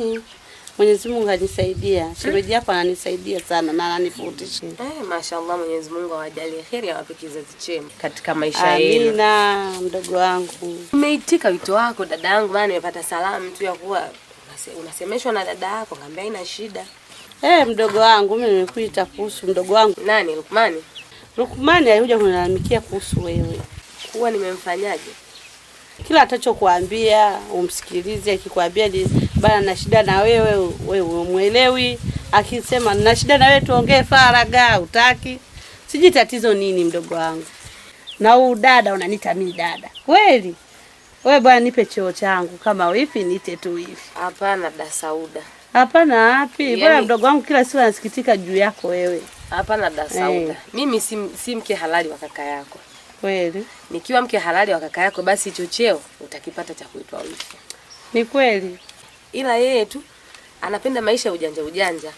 Mwenyezi Mungu anisaidia. Shemeji hapa ananisaidia sana na ananifundisha. Mashaallah, Mwenyezi Mungu awajalie kheri, awape kizazi chema katika maisha yenu. Amina mdogo wangu. Umeitika wito wako dada yangu, maana nimepata salamu tu ya kuwa unasemeshwa na dada yako, ngambia ina shida. Mdogo wangu, mimi nimekuita kuhusu mdogo wangu. Nani? Lukmani? Lukmani alikuja kunilalamikia kuhusu wewe. Kuwa nimemfanyaje? Kila atachokuambia umsikilize. Akikwambia bana na shida na wewe umuelewi. Akisema na shida na wewe tuongee faraga, utaki. Siji tatizo nini mdogo wangu. Na huu dada unaniita mimi dada. Kweli? Wewe bwana nipe cheo changu, kama wifi niite tu hivi. Hapana da Sauda. Hapana wapi? Bwana mdogo wangu kila siku anasikitika juu yako wewe. Hapana da Sauda. Mimi si mke halali wa kaka yako. Kweli? Nikiwa mke halali wa kaka yako basi hicho cheo utakipata cha kuitwa wifi. Ni kweli. Ila yeye tu anapenda maisha ujanja.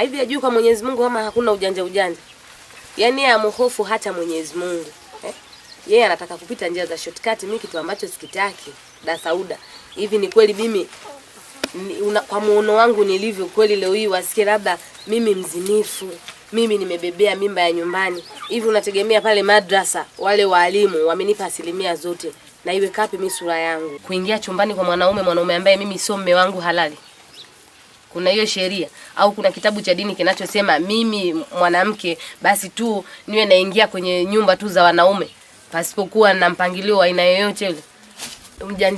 Hivi ajui kwa Mwenyezi Mungu kama hakuna ujanja. Yaani amhofu hata Mwenyezi Mungu. Yeye anataka kupita njia za shortcut, mimi kitu ambacho sikitaki. Da Sauda. Hivi ni kweli mimi kwa muono wangu nilivyo kweli leo hii wasikie labda mimi mzinifu, mimi nimebebea mimba ya nyumbani. Hivi unategemea pale madrasa wale walimu wamenipa asilimia zote na iwe kapi mimi sura yangu kuingia chumbani kwa mwanaume ambaye mimi sio mume wangu halali? Kuna hiyo sheria au kuna kitabu cha dini kinachosema mimi mwanamke basi tu niwe naingia kwenye nyumba tu za wanaume pasipokuwa na mpangilio wa aina yoyote ile?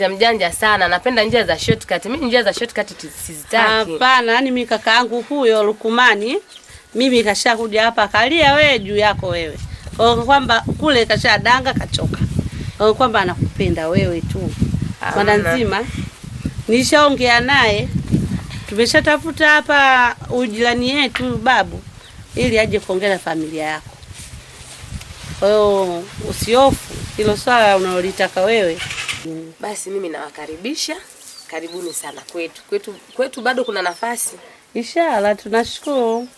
Mjanja sana, napenda njia za shortcut. Mimi njia za shortcut sizitaki. Hapana, yani mimi kaka yangu huyo Lukumani, mimi kashakuja hapa kalia wewe juu yako wewe. Kwa kwamba kule kashadanga kachoka. Kwa kwamba anakupenda wewe tu. Mwana nzima nishaongea naye. Tumeshatafuta hapa ujirani yetu babu ili aje kuongea familia yako. Kwa hiyo usiofu hilo swala unalolitaka wewe. Basi mimi nawakaribisha. Karibuni sana kwetu bado kuna nafasi. Inshallah tunashukuru.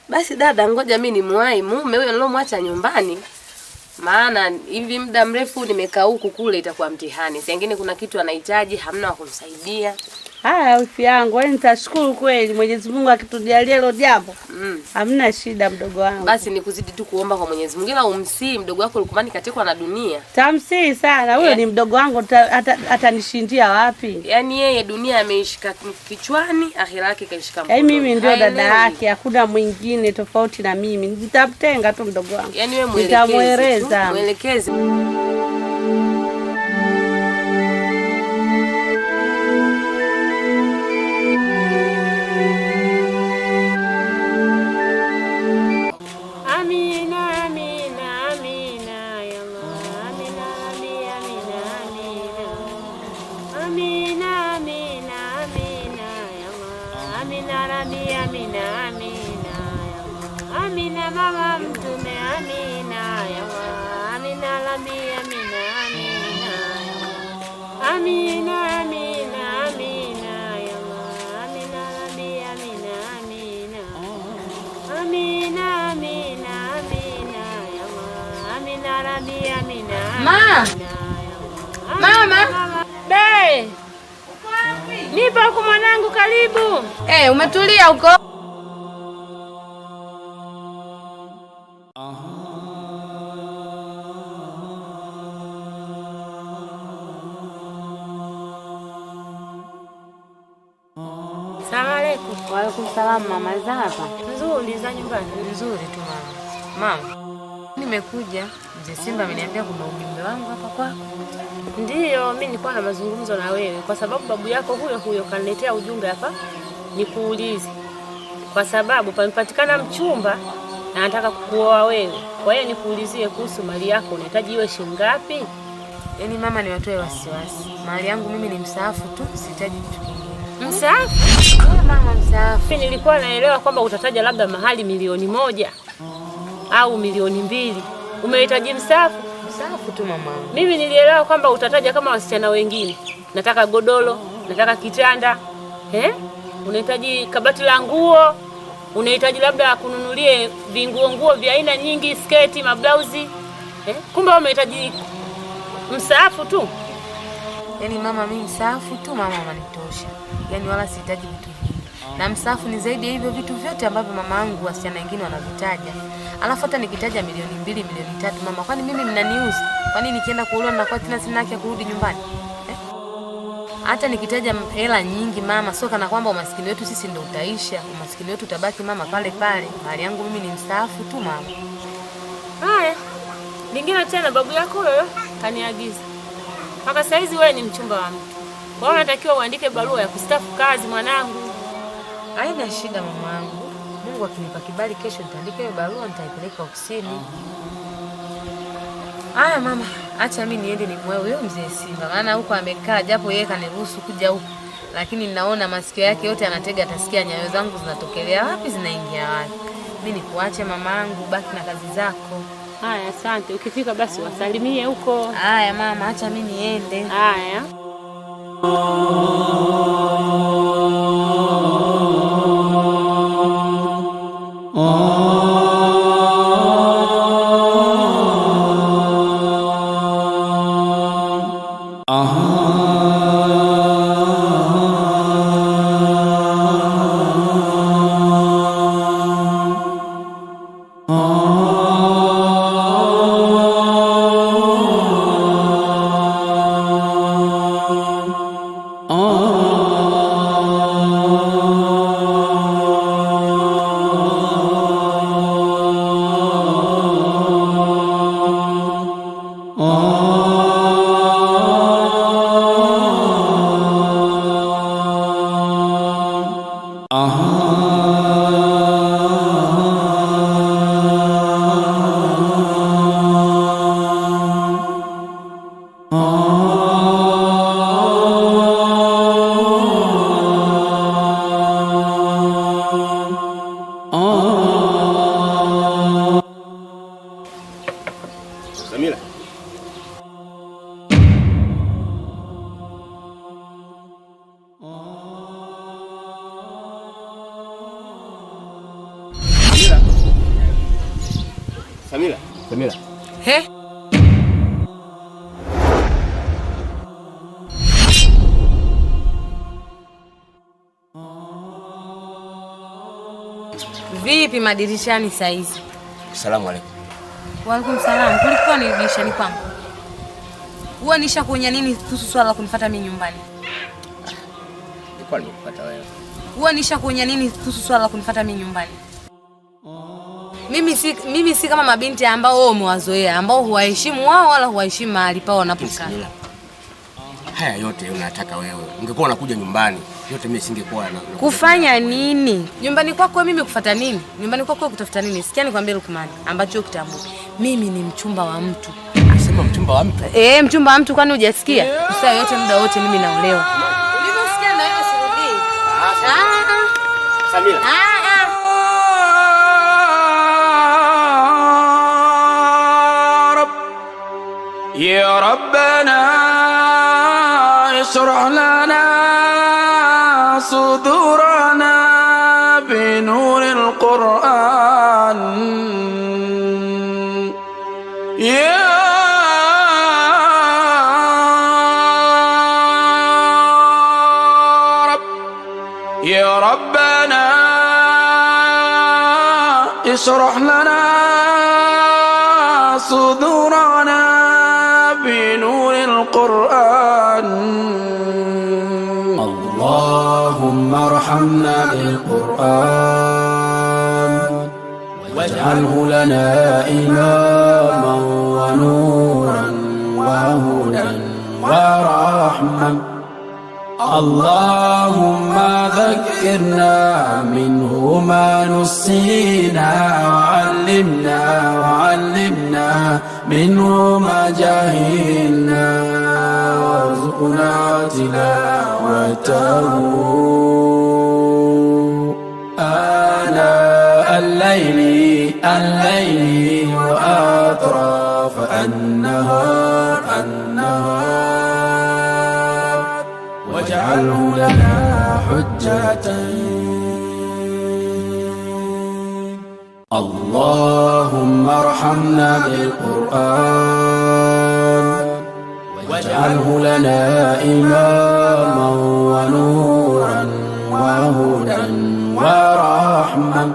Basi dada, ngoja mimi nimwahi mume huyo nilomwacha nyumbani. Maana hivi muda mrefu nimekaa huku kule itakuwa mtihani. Sengine kuna kitu anahitaji, hamna wa kumsaidia. Haya wifi yangu, wewe nitashukuru kweli Mwenyezi Mungu akitujalia hilo jambo. Hamna shida mdogo wangu. Basi nikuzidi tu kuomba kwa Mwenyezi Mungu, ila umsii mdogo wako Lukumani katekwa na dunia. Tamsii sana. Huyo ni mdogo wangu, atanishindia wapi? Yaani yeye dunia ameishika kichwani, akhira yake kaishika mkono. Mimi ndio dada yake, hakuna mwingine tofauti na mimi. Nitamtenga tu mdogo wangu. Yaani wewe mwelekezi. Amina mama mtume amina ya Allah. Amina rabbi amina amina ya Allah. Amina amina amina ya Allah. Amina rabbi amina amina. Amina amina amina ya Allah. Amina rabbi amina. Mama. Be. Nipo huko mwanangu, karibu. Umetulia huko? Salamu alaykum. Wa alaykum salaam mama, za hapa? Nzuri, za nyumbani? Nzuri tu mama. Mama, nimekuja. Mzee Simba ameniambia kuna ujumbe wangu hapa kwako. Ndiyo, mimi nilikuwa na mazungumzo na wewe kwa sababu babu yako huyo kaniletea ujumbe hapa nikuulize. Kwa sababu pamepatikana mchumba na anataka kukuoa wewe. Kwa hiyo nikuulizie kuhusu mali yako, unahitaji iwe shilingi ngapi? Yaani mama, niwatoe wasiwasi. Mali yangu mimi ni msaafu tu, sihitaji kitu kingine. Msaafu? Mama, msaafu. Mimi nilikuwa naelewa kwamba utataja labda mahali 1,000,000 au 2,000,000. Umehitaji msaafu? Msaafu tu mama. Mimi nilielewa kwamba utataja kama wasichana wengine. Nataka godoro, nataka kitanda. Unahitaji kabati la nguo, unahitaji labda kununulie nguo vya aina nyingi, sketi, mablauzi. Kumbe umehitaji msaafu tu. Yaani mama, mimi msaafu tu mama unanitosha. Yaani wala sihitaji vitu vingi. Na msaafu ni zaidi ya hivyo vitu vyote ambavyo mama yangu wasichana wengine wanavitaja. Alafu hata nikitaja 2,000,000, 2,300,000 mama, kwani mimi mnaniuzi? Kwani nikienda kuolewa na kwa tena sina haki ya kurudi nyumbani? Hata nikitaja hela nyingi mama, sio kana kwamba umaskini wetu sisi ndio utaisha. Umaskini wetu utabaki mama pale pale. Mali yangu mimi ni msaafu tu mama. Haya. Lingine tena, babu yako huyo kaniagiza. Mpaka saizi wewe ni mchumba wa mtu. Kwa hiyo unatakiwa uandike barua ya kustaafu kazi mwanangu. Haina shida mamangu. Mungu akinipa kibali kesho nitaandika hiyo barua, nitaipeleka ofisini. Haya mama, acha mimi niende nimwoe huyo mzee Simba. Maana huko amekaa, japo yeye kaniruhusu kuja huko, lakini ninaona masikio yake yote anatega, atasikia nyayo zangu zinatokelea wapi, zinaingia wapi. Mimi nikuache mamangu, baki na kazi zako. Haya, asante. Ukifika basi wasalimie huko. Haya mama, acha mimi niende. Haya. Samila. Samila. Samila. He? Vipi madirishani saa hizi? Asalamu alaykum. Wa alaykum salaam. Kulikuwa ni dirishani kwangu. Huwa nisha kuonya nini kuhusu swala la kunifuata mimi nyumbani? Nilikuwa nimekufuata wewe. Huwa nisha kuonya nini kuhusu swala la kunifuata mimi nyumbani? Mimi si kama mabinti ambao wao umewazoea, ambao huwaheshimu wao wala huwaheshimu mahali pao wanapokaa. Haya yote unataka wewe. Ungekuwa unakuja nyumbani, yote mimi singekuwa na kufanya nini? Nyumbani kwako mimi kufuata nini? Nyumbani kwako kutafuta nini? Sikia nikwambie Lukman, ambacho kitabu. Mimi ni mchumba wa mtu. Sema mchumba wa mtu? Mchumba wa mtu, kwani hujasikia? Saa yote muda wote mimi naolewa. Ulivyosikia ndio hiyo sirudi. Samira. يا ربنا اشرح لنا صدورنا بنور القرآن يا رب يا ربنا اشرح لنا صدورنا بنور القرآن اللهم ارحمنا بالقرآن واجعله لنا إماما ونورا وهدى ورحمة اللهم ذكرنا منه ما نسينا وعلمنا منه ما جهلنا وارزقنا تلاوته آناء الليل وأطراف النهار واجعله لنا حجة اللهم ارحمنا بالقرآن واجعله لنا إماما ونورا وهدى ورحمة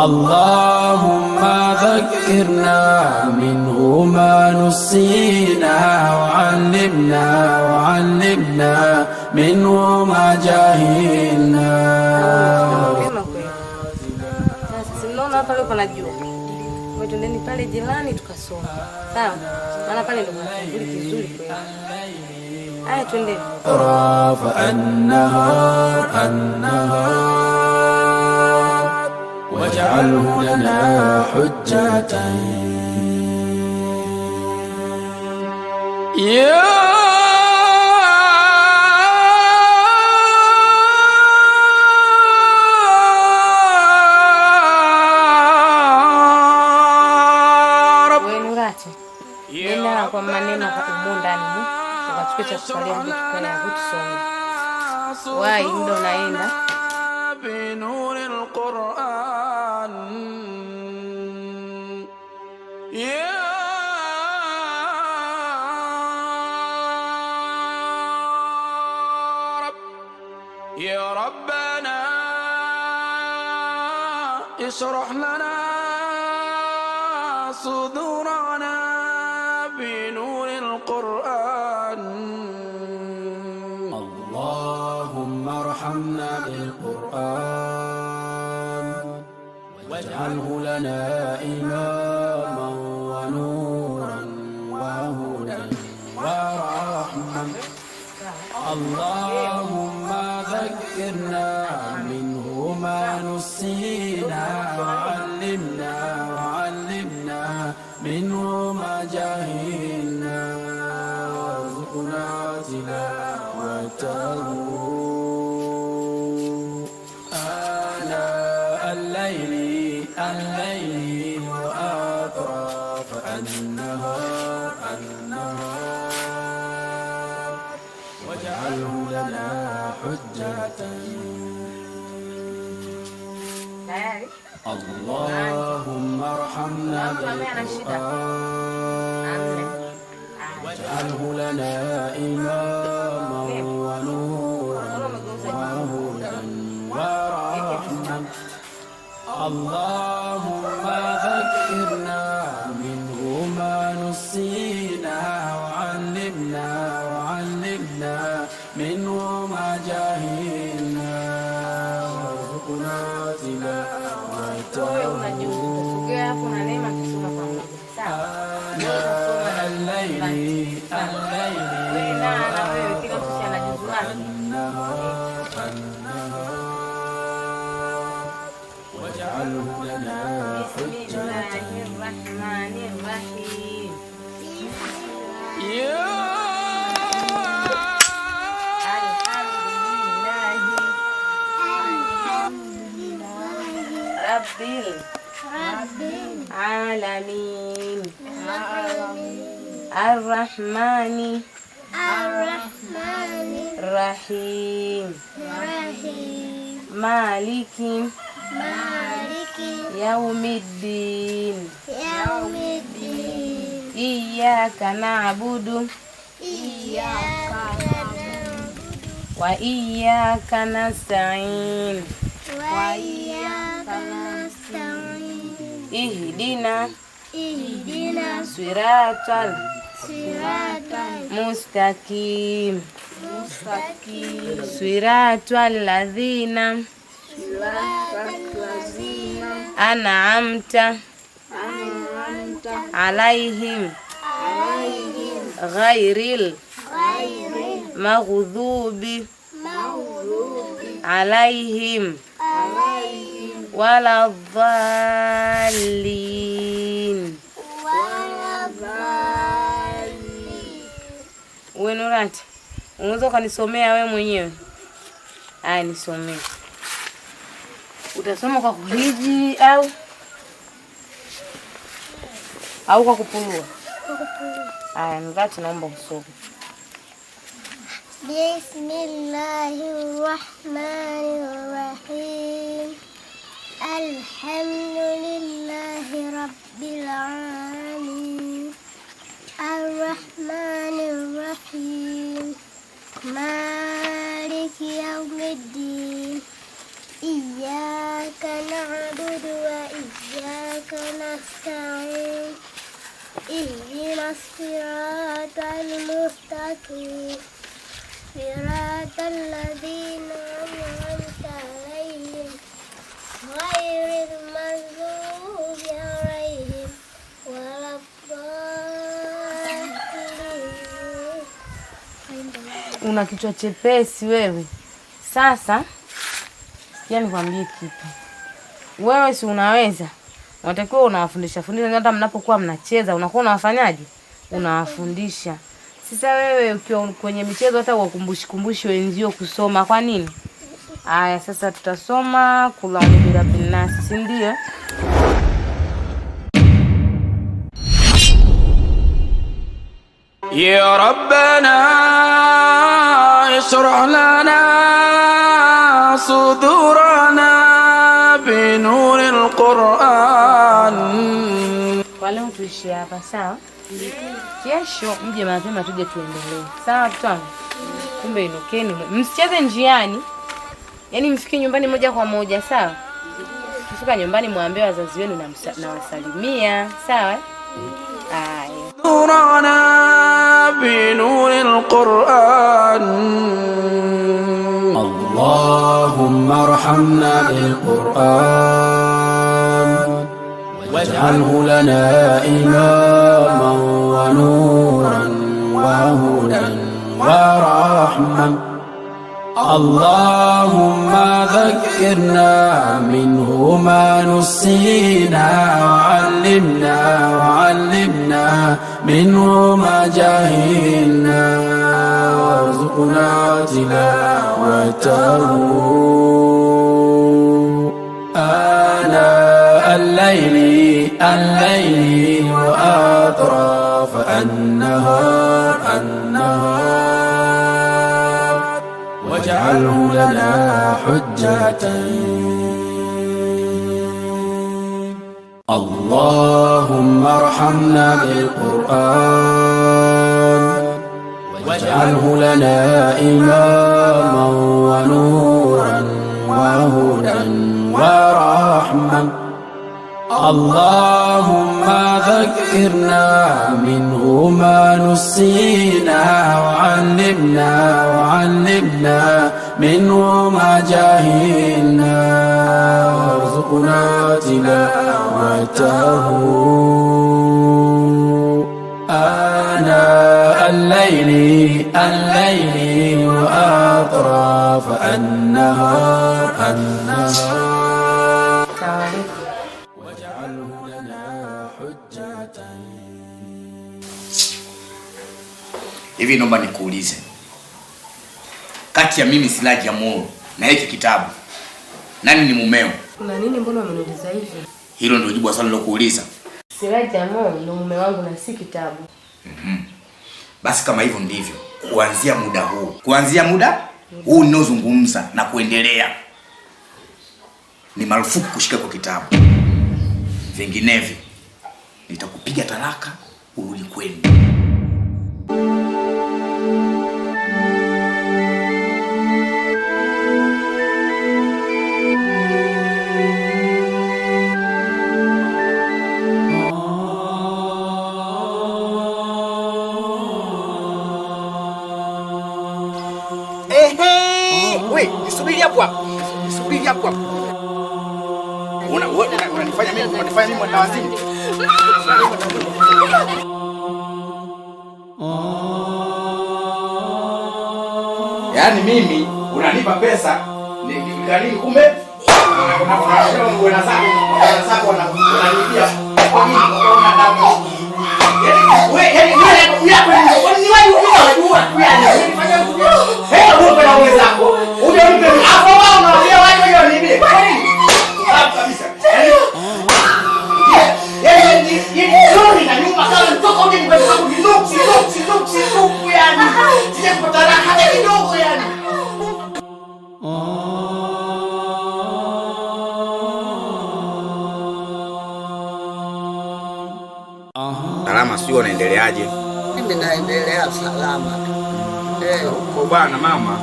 اللهم ذكرنا منه ما نسينا وعلمنا منه ما جهلنا. Sasa pale kuna jua. Twendeni pale jirani tukasoma. Sawa? Maana pale ndo kuna kizuri kweli. Haya twendeni. Rafa an-nahar waj'alhu lana hujjatan ya kwa maneno huko ndani tukachukua cha kusalia mtu tukale tusome. Wai ndo naenda بنور القرآن يا رب يا ربنا اشرح لنا صدورنا بنور القرآن اللهم ارحمنا بالقرآن واجعله لنا إماما ونورا وهدى ورحمة اللهم ذكرنا منه ما نسينا وعلمنا منه ما جهلنا وارزقنا تلاوته آناء الليل وأطراف النهار واجعله لنا حجة اللهم ارحمنا بالقرآن واجعله لنا إماما ونورا وهدى ورحمة اللهم ذكرنا منه ما نسينا وعلمنا منه ما جهلنا وارزقنا تلاوته واجعله لنا حجة. الرحمن الرحيم. رب العالمين الرحمن الرحيم مالك يوم الدين إياك نعبد وإياك نستعين اهدنا صراط المستقيم صراط الذين أنعمت عليهم غير المغضوب عليهم ولا الضالين. Wewe Nurati, unaweza ukanisomea wewe mwenyewe? Aya, nisomee. Utasoma kwa kuhiji au kwa kupulua? Aya, Nurati, naomba usome. Bismillahirrahmanirrahim. Alhamdulillahi rabbil alamin. Ar-Rahmanir-Rahim. Maliki yawmiddin. Iyyaka na'budu wa iyyaka nasta'in. Ihdinas siratal mustaqim. Siratal ladzina an'amta 'alaihim ghairil maghdubi 'alaihim waladdallin. Una kichwa chepesi wewe. Sasa sikia nikwambie kitu. Wewe si unaweza? Unatakiwa unawafundisha hata mnapokuwa mnacheza, unakuwa unawafanyaje? Unawafundisha. Sasa wewe ukiwa kwenye michezo hata wakumbushi wenzio kusoma, kwa nini? Aya, sasa tutasoma kula bila binasi, si ndio? يا ربنا اشرح لنا صدورنا بنور القرآن. Kwa leo tuishie hapa, sawa? Kesho mje mapema tuje tuendelee. Sawa mtwana? Kumbe inokeni. Msicheze njiani. Yaani mfike nyumbani moja kwa moja, sawa? Mfika nyumbani muambie wazazi wenu na wasalimia, sawa? Aya. نورنا بنور القرآن. اللهم ارحمنا بالقرآن واجعله لنا إماما ونورا وهدى ورحمة. اللهم ذكرنا منه ما نسينا وعلمنا منه ما جهلنا وارزقنا تلاوته آناء الليل وأطراف النهار واجعله لنا حجة. اللهم ارحمنا بالقرآن واجعله لنا إماما ونورا وهدى ورحمة. اللهم ذكرنا منه ما نسينا وعلمنا منه ما جهلنا وارزقنا تلاوته آناء الليل وأطراف النهار واجعله لنا حجة. Hivi naomba nikuulize, kati ya mimi Siraji Amuru na hiki kitabu, nani ni mumeo? Kuna nini, mbona umeniuliza hivi? Hilo ndio jibu swali nilokuuliza. Siraji Amuru ndio mume wangu na si kitabu. Basi kama hivyo ndivyo, kuanzia muda huu ninaozungumza na kuendelea, ni marufuku kushika kwa kitabu. Vinginevyo nitakupiga talaka urudi kwenu. Wewe, nisubiri hapo. Unanifanya mimi mwana wazimu. Yaani mimi unanipa pesa ni kumbe unafanya nguo na zako unanibia. Kwa nini unadama? Wewe ni wewe unajua unafanya wewe kwa wewe zako. Unanipa hapo wao unaambia wao nibie. Kwa nini? Kabisa. Yeye na nyuma kama mtoka uje kwa sababu ni nuksi yani. Sije kupata raha hata kidogo yani. Salama, sio unaendeleaje? Mimi naendelea salama. Uko bwana mama,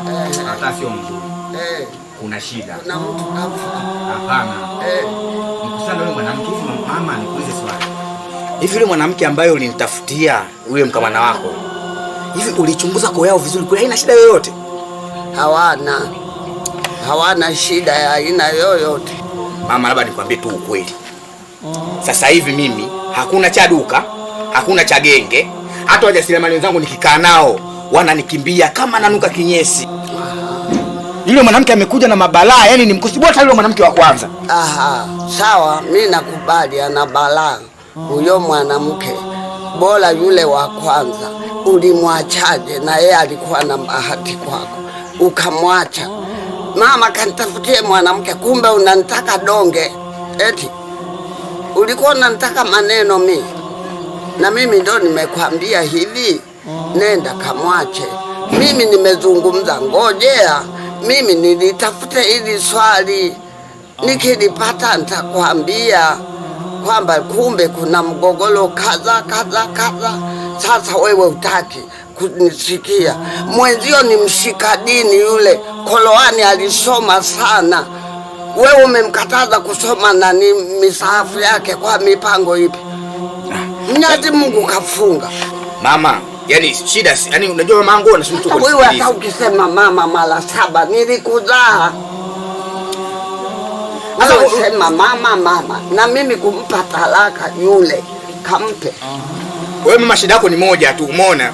hata sio mzuri. Kuna shida. Kuna mtu kafa. Hapana. Nikusana yule mwanamke hivi mama, nikuulize swali. Hivi yule mwanamke ambaye ulinitafutia yule mkamana wako, hivi ulichunguza kwa yao vizuri, kuna haina shida yoyote? Hawana shida ya aina yoyote. Mama, labda nikwambie tu ukweli. Sasa hivi mimi hakuna cha duka, hakuna cha genge, hata wajasiriamali wenzangu nikikaa nao wananikimbia kama nanuka kinyesi. Yule mwanamke amekuja na mabalaa, yani ni mkosi bora yule mwanamke wa kwanza. Sawa, mimi nakubali ana balaa. Huyo mwanamke bora yule wa kwanza. Ulimwachaje na yeye alikuwa na bahati kwako? Ukamwacha. Mama kanitafutie mwanamke, kumbe unanitaka donge. Eti ulikuwa unanitaka maneno mimi. Na mimi ndo nimekwambia hivi, nenda kamwache. Mimi nimezungumza, ngojea. Mimi nilitafute hili swali. Nikilipata nitakwambia kwamba kumbe kuna mgogoro kadha. Sasa wewe utaki kunisikia. Mwenzio ni mshika dini yule. Qur'ani alisoma sana. Wewe umemkataza kusoma na ni misahafu yake kwa mipango ipi? Mwenyezi Mungu kafunga. Mama, yani shida, yani unajua mama yangu anasema tu wewe hata ukisema mama mara 7 nilikuzaa. Wewe sema mama na mimi kumpa talaka yule kampe. Wewe mama, shida yako ni moja tu, umeona?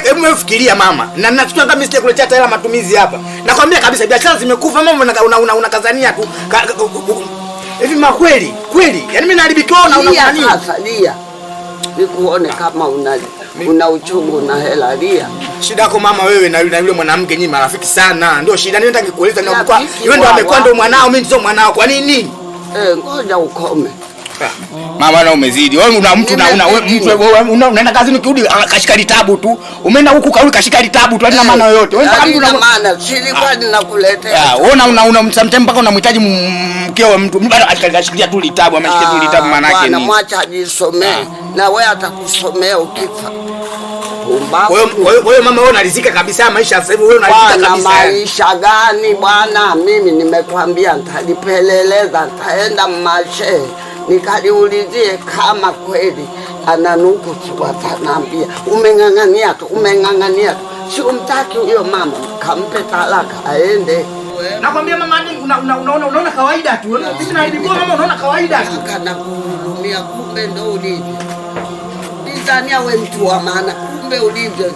Hebu fikiria mama. Na nachukua kama mimi kuletea hela matumizi hapa. Nakwambia kabisa biashara zimekufa mama, unakazania tu. Hivi kweli? Yaani mimi naharibikiwa na unafanya nini? Sasa lia. Nikuone kama una uchungu na hela lia. Shida yako mama, wewe na yule mwanamke nyinyi marafiki sana. Ndio shida, nenda nikueleza na kwa wewe ndio amekuwa ndio mwanao, mimi sio mwanao. Kwa nini? Ngoja ukome. Mama, na umezidi. Wewe una mtu unaenda kazini, ukirudi kashika kitabu tu. Umeenda huku kauli kashika kitabu tu, halina maana yoyote. Wewe mpaka mtu una maana, silikuwa ninakuletea. Una sometimes mpaka unamhitaji mkeo mtu. Mimi bado akashikilia tu kitabu, ameshikilia tu kitabu, maana yake nini? Bwana, mwacha ajisomee na wewe atakusomea ukifa. Kwa hiyo mama, wewe unaridhika kabisa maisha sasa hivi? Wewe unaridhika kabisa? Maisha gani bwana? Mimi nimekwambia nitalipeleleza, nitaenda mashehe nikaliulizie kama kweli ananuku, watanambia umeng'ang'ania tu, umeng'ang'ania tu. Si umtaki huyo mama, kampe talaka aende. Nakwambia mama, unaona kawaida tu. Sisi na bibi mama, unaona kawaida tu. Kana kuhudumia, kumbe ndo ulivyo. Nizania wewe mtu wa maana, kumbe ulivyo.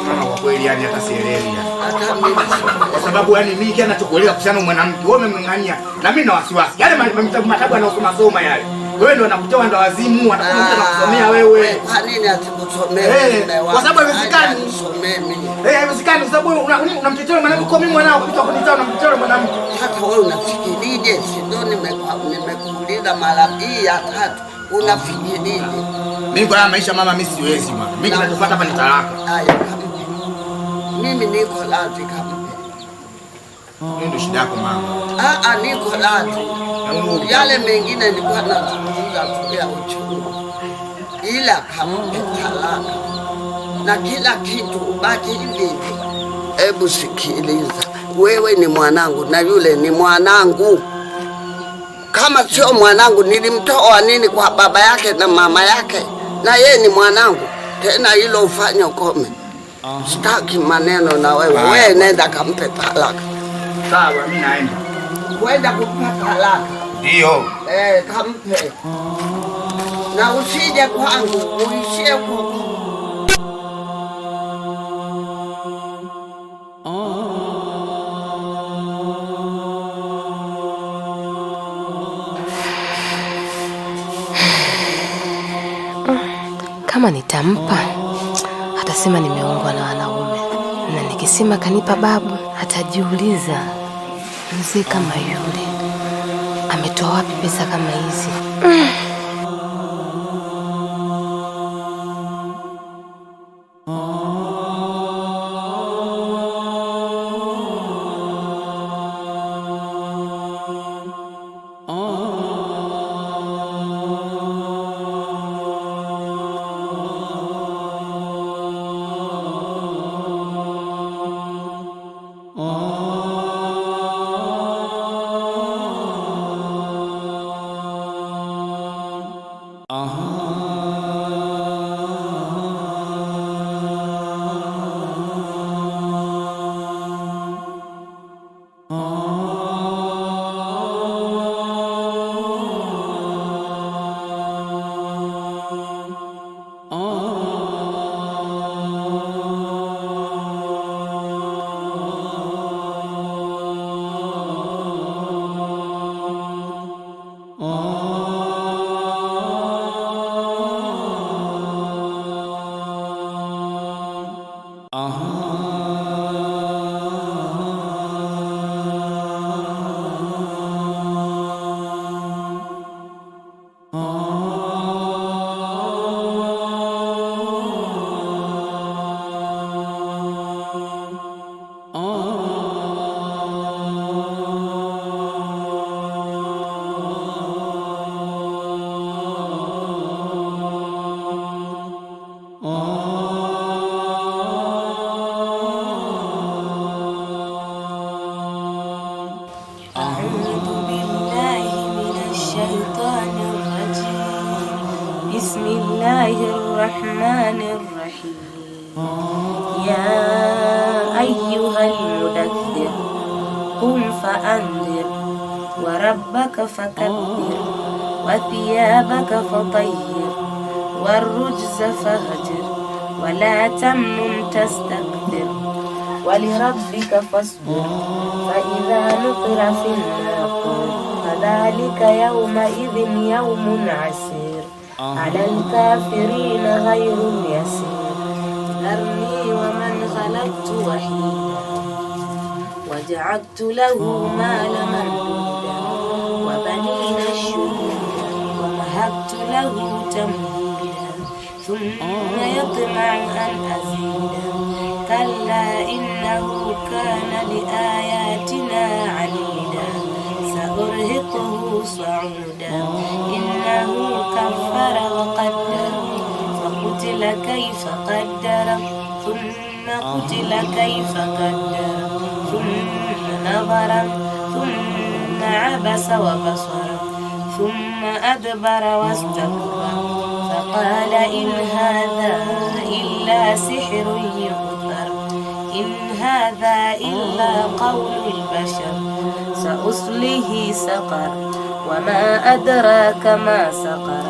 Mama kwa kweli yani hata sielewi. Kwa sababu yani mimi kiana chokuelewa kuhusiana na mwanamke, wewe umemng'ang'ania na mimi na wasiwasi. Yale matabu anaosoma yale. Wewe ndio unakutoa ndo wazimu, atakuja na kusomea wewe. Kwa nini asikusomee? Kwa sababu haiwezekani. Haiwezekani kwa sababu unamtetea mwanamke kwa mimi mwanao kutoka kunitoa unamtetea mwanamke. Hata wewe unafikirije? Si ndio nimekuuliza mara hii ya tatu. Unafikirije? Mimi kwa maisha mama, mimi siwezi mama. Mimi ninachofuata hapa ni talaka. Haya, mimi niko radhi kama hiyo ndio shida yako mama. Niko radhi. Yale mengine nilikuwa nazungumza tu ya uchungu, ila kampe talaka na kila kitu ubaki hivi. Hebu sikiliza, wewe ni mwanangu na yule ni mwanangu. Kama sio mwanangu, nilimtoa nini kwa baba yake na mama yake? Na yeye ni mwanangu. Tena hilo ufanye ukome. Sitaki maneno na wewe. Wewe nenda kampe talaka. Sawa, mimi naenda. Kwenda kumpa talaka. Ndio. Kampe. Na usije kwangu, uishie kwa kama nitampa atasema nimeongwa na wanaume, na nikisema kanipa babu atajiuliza mzee kama yule ametoa wapi pesa kama hizi. فكبر وثيابك فطير والرجز فهجر ولا تمنن تستكبر ولربك فاصبر فإذا نقر في الناقور فذلك يومئذ يوم عسير على الكافرين غير يسير ذرني ومن خلقت وحيدا وجعلت له مالا ممدودا وبنين شهودا ومهدت له تمهيدا ثم يطمع أن أزيدا كلا إنه كان لآياتنا عنيدا سأرهقه صعودا إنه كفر وقدر فقتل كيف قدر ثم قتل كيف قدر ثم نظر ثم عبس وبصر ثم أدبر واستكبر فقال إن هذا إلا سحر يؤثر إن هذا إلا قول البشر سأصله سقر وما أدراك ما سقر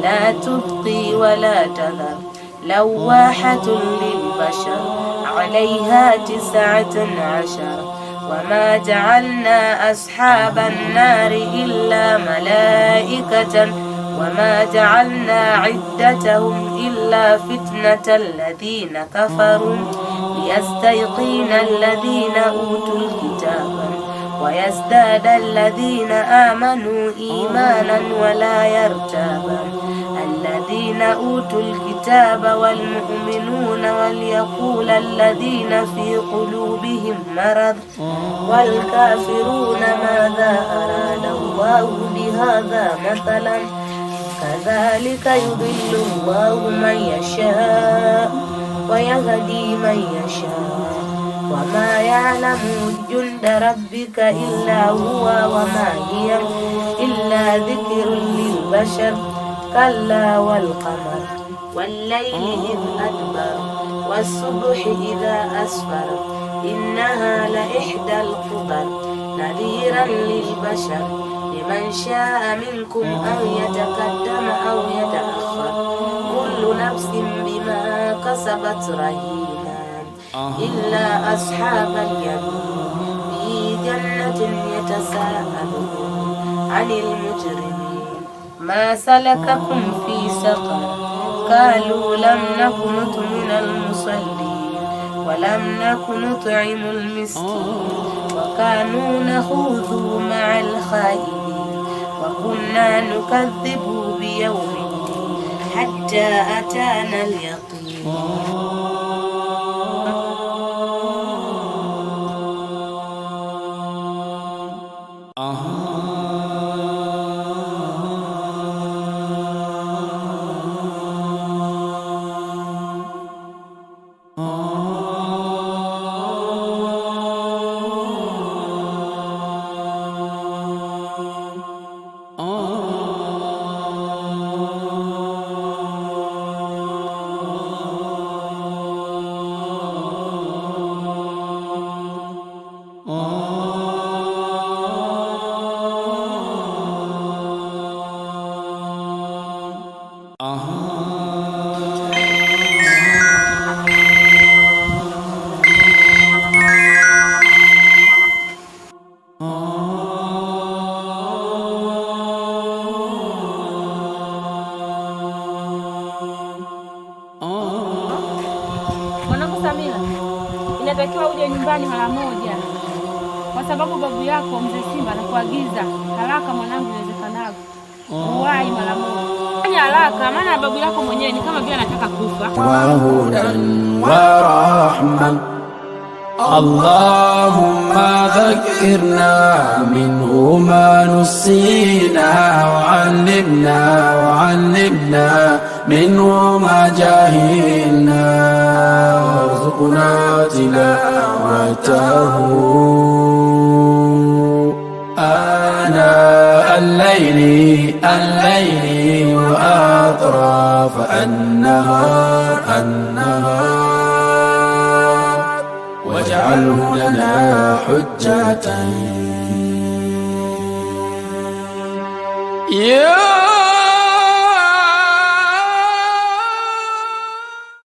لا تبقي ولا تذر لواحة للبشر عليها 19 وما جعلنا أصحاب النار إلا ملائكة وما جعلنا عدتهم إلا فتنة الذين كفروا ليستيقن الذين أوتوا الكتاب ويزداد الذين آمنوا إيمانا ولا يرتاب الذين أوتوا الكتاب والمؤمنون وليقول الذين في قلوبهم مرض والكافرون ماذا أراد الله بهذا مثلا كذلك يضل الله من يشاء ويهدي من يشاء وما يعلم جند ربك إلا هو وما هي إلا ذكر للبشر كلا والقمر والليل إذ أدبر والصبح إذا أسفر إنها لإحدى الكبر نذيرا للبشر لمن شاء منكم أن يتقدم أو يتأخر كل نفس بما كسبت رهينة إلا أصحاب اليمين في جنة يتساءلون عن المجرمين ما سلككم في سقر قالوا لم نك نطعم المصلين ولم نك نطعم المسكين وكانوا نخوض مع الخائضين وكنا نكذب بيوم الدين حتى أتانا اليقين Inatakiwa uje nyumbani mara moja, kwa sababu babu yako mzee Simba anakuagiza haraka mwanangu, iwezekanavyo uwahi mara moja. Fanya haraka, maana babu yako mwenyewe ni kama vile anataka kufa. وهدى ورحمة اللهم ذكرنا منه ما نسينا وعلمنا منه ما جهلنا وارزقنا تلاوته آناء الليل وأطراف النهار واجعله لنا حجة يا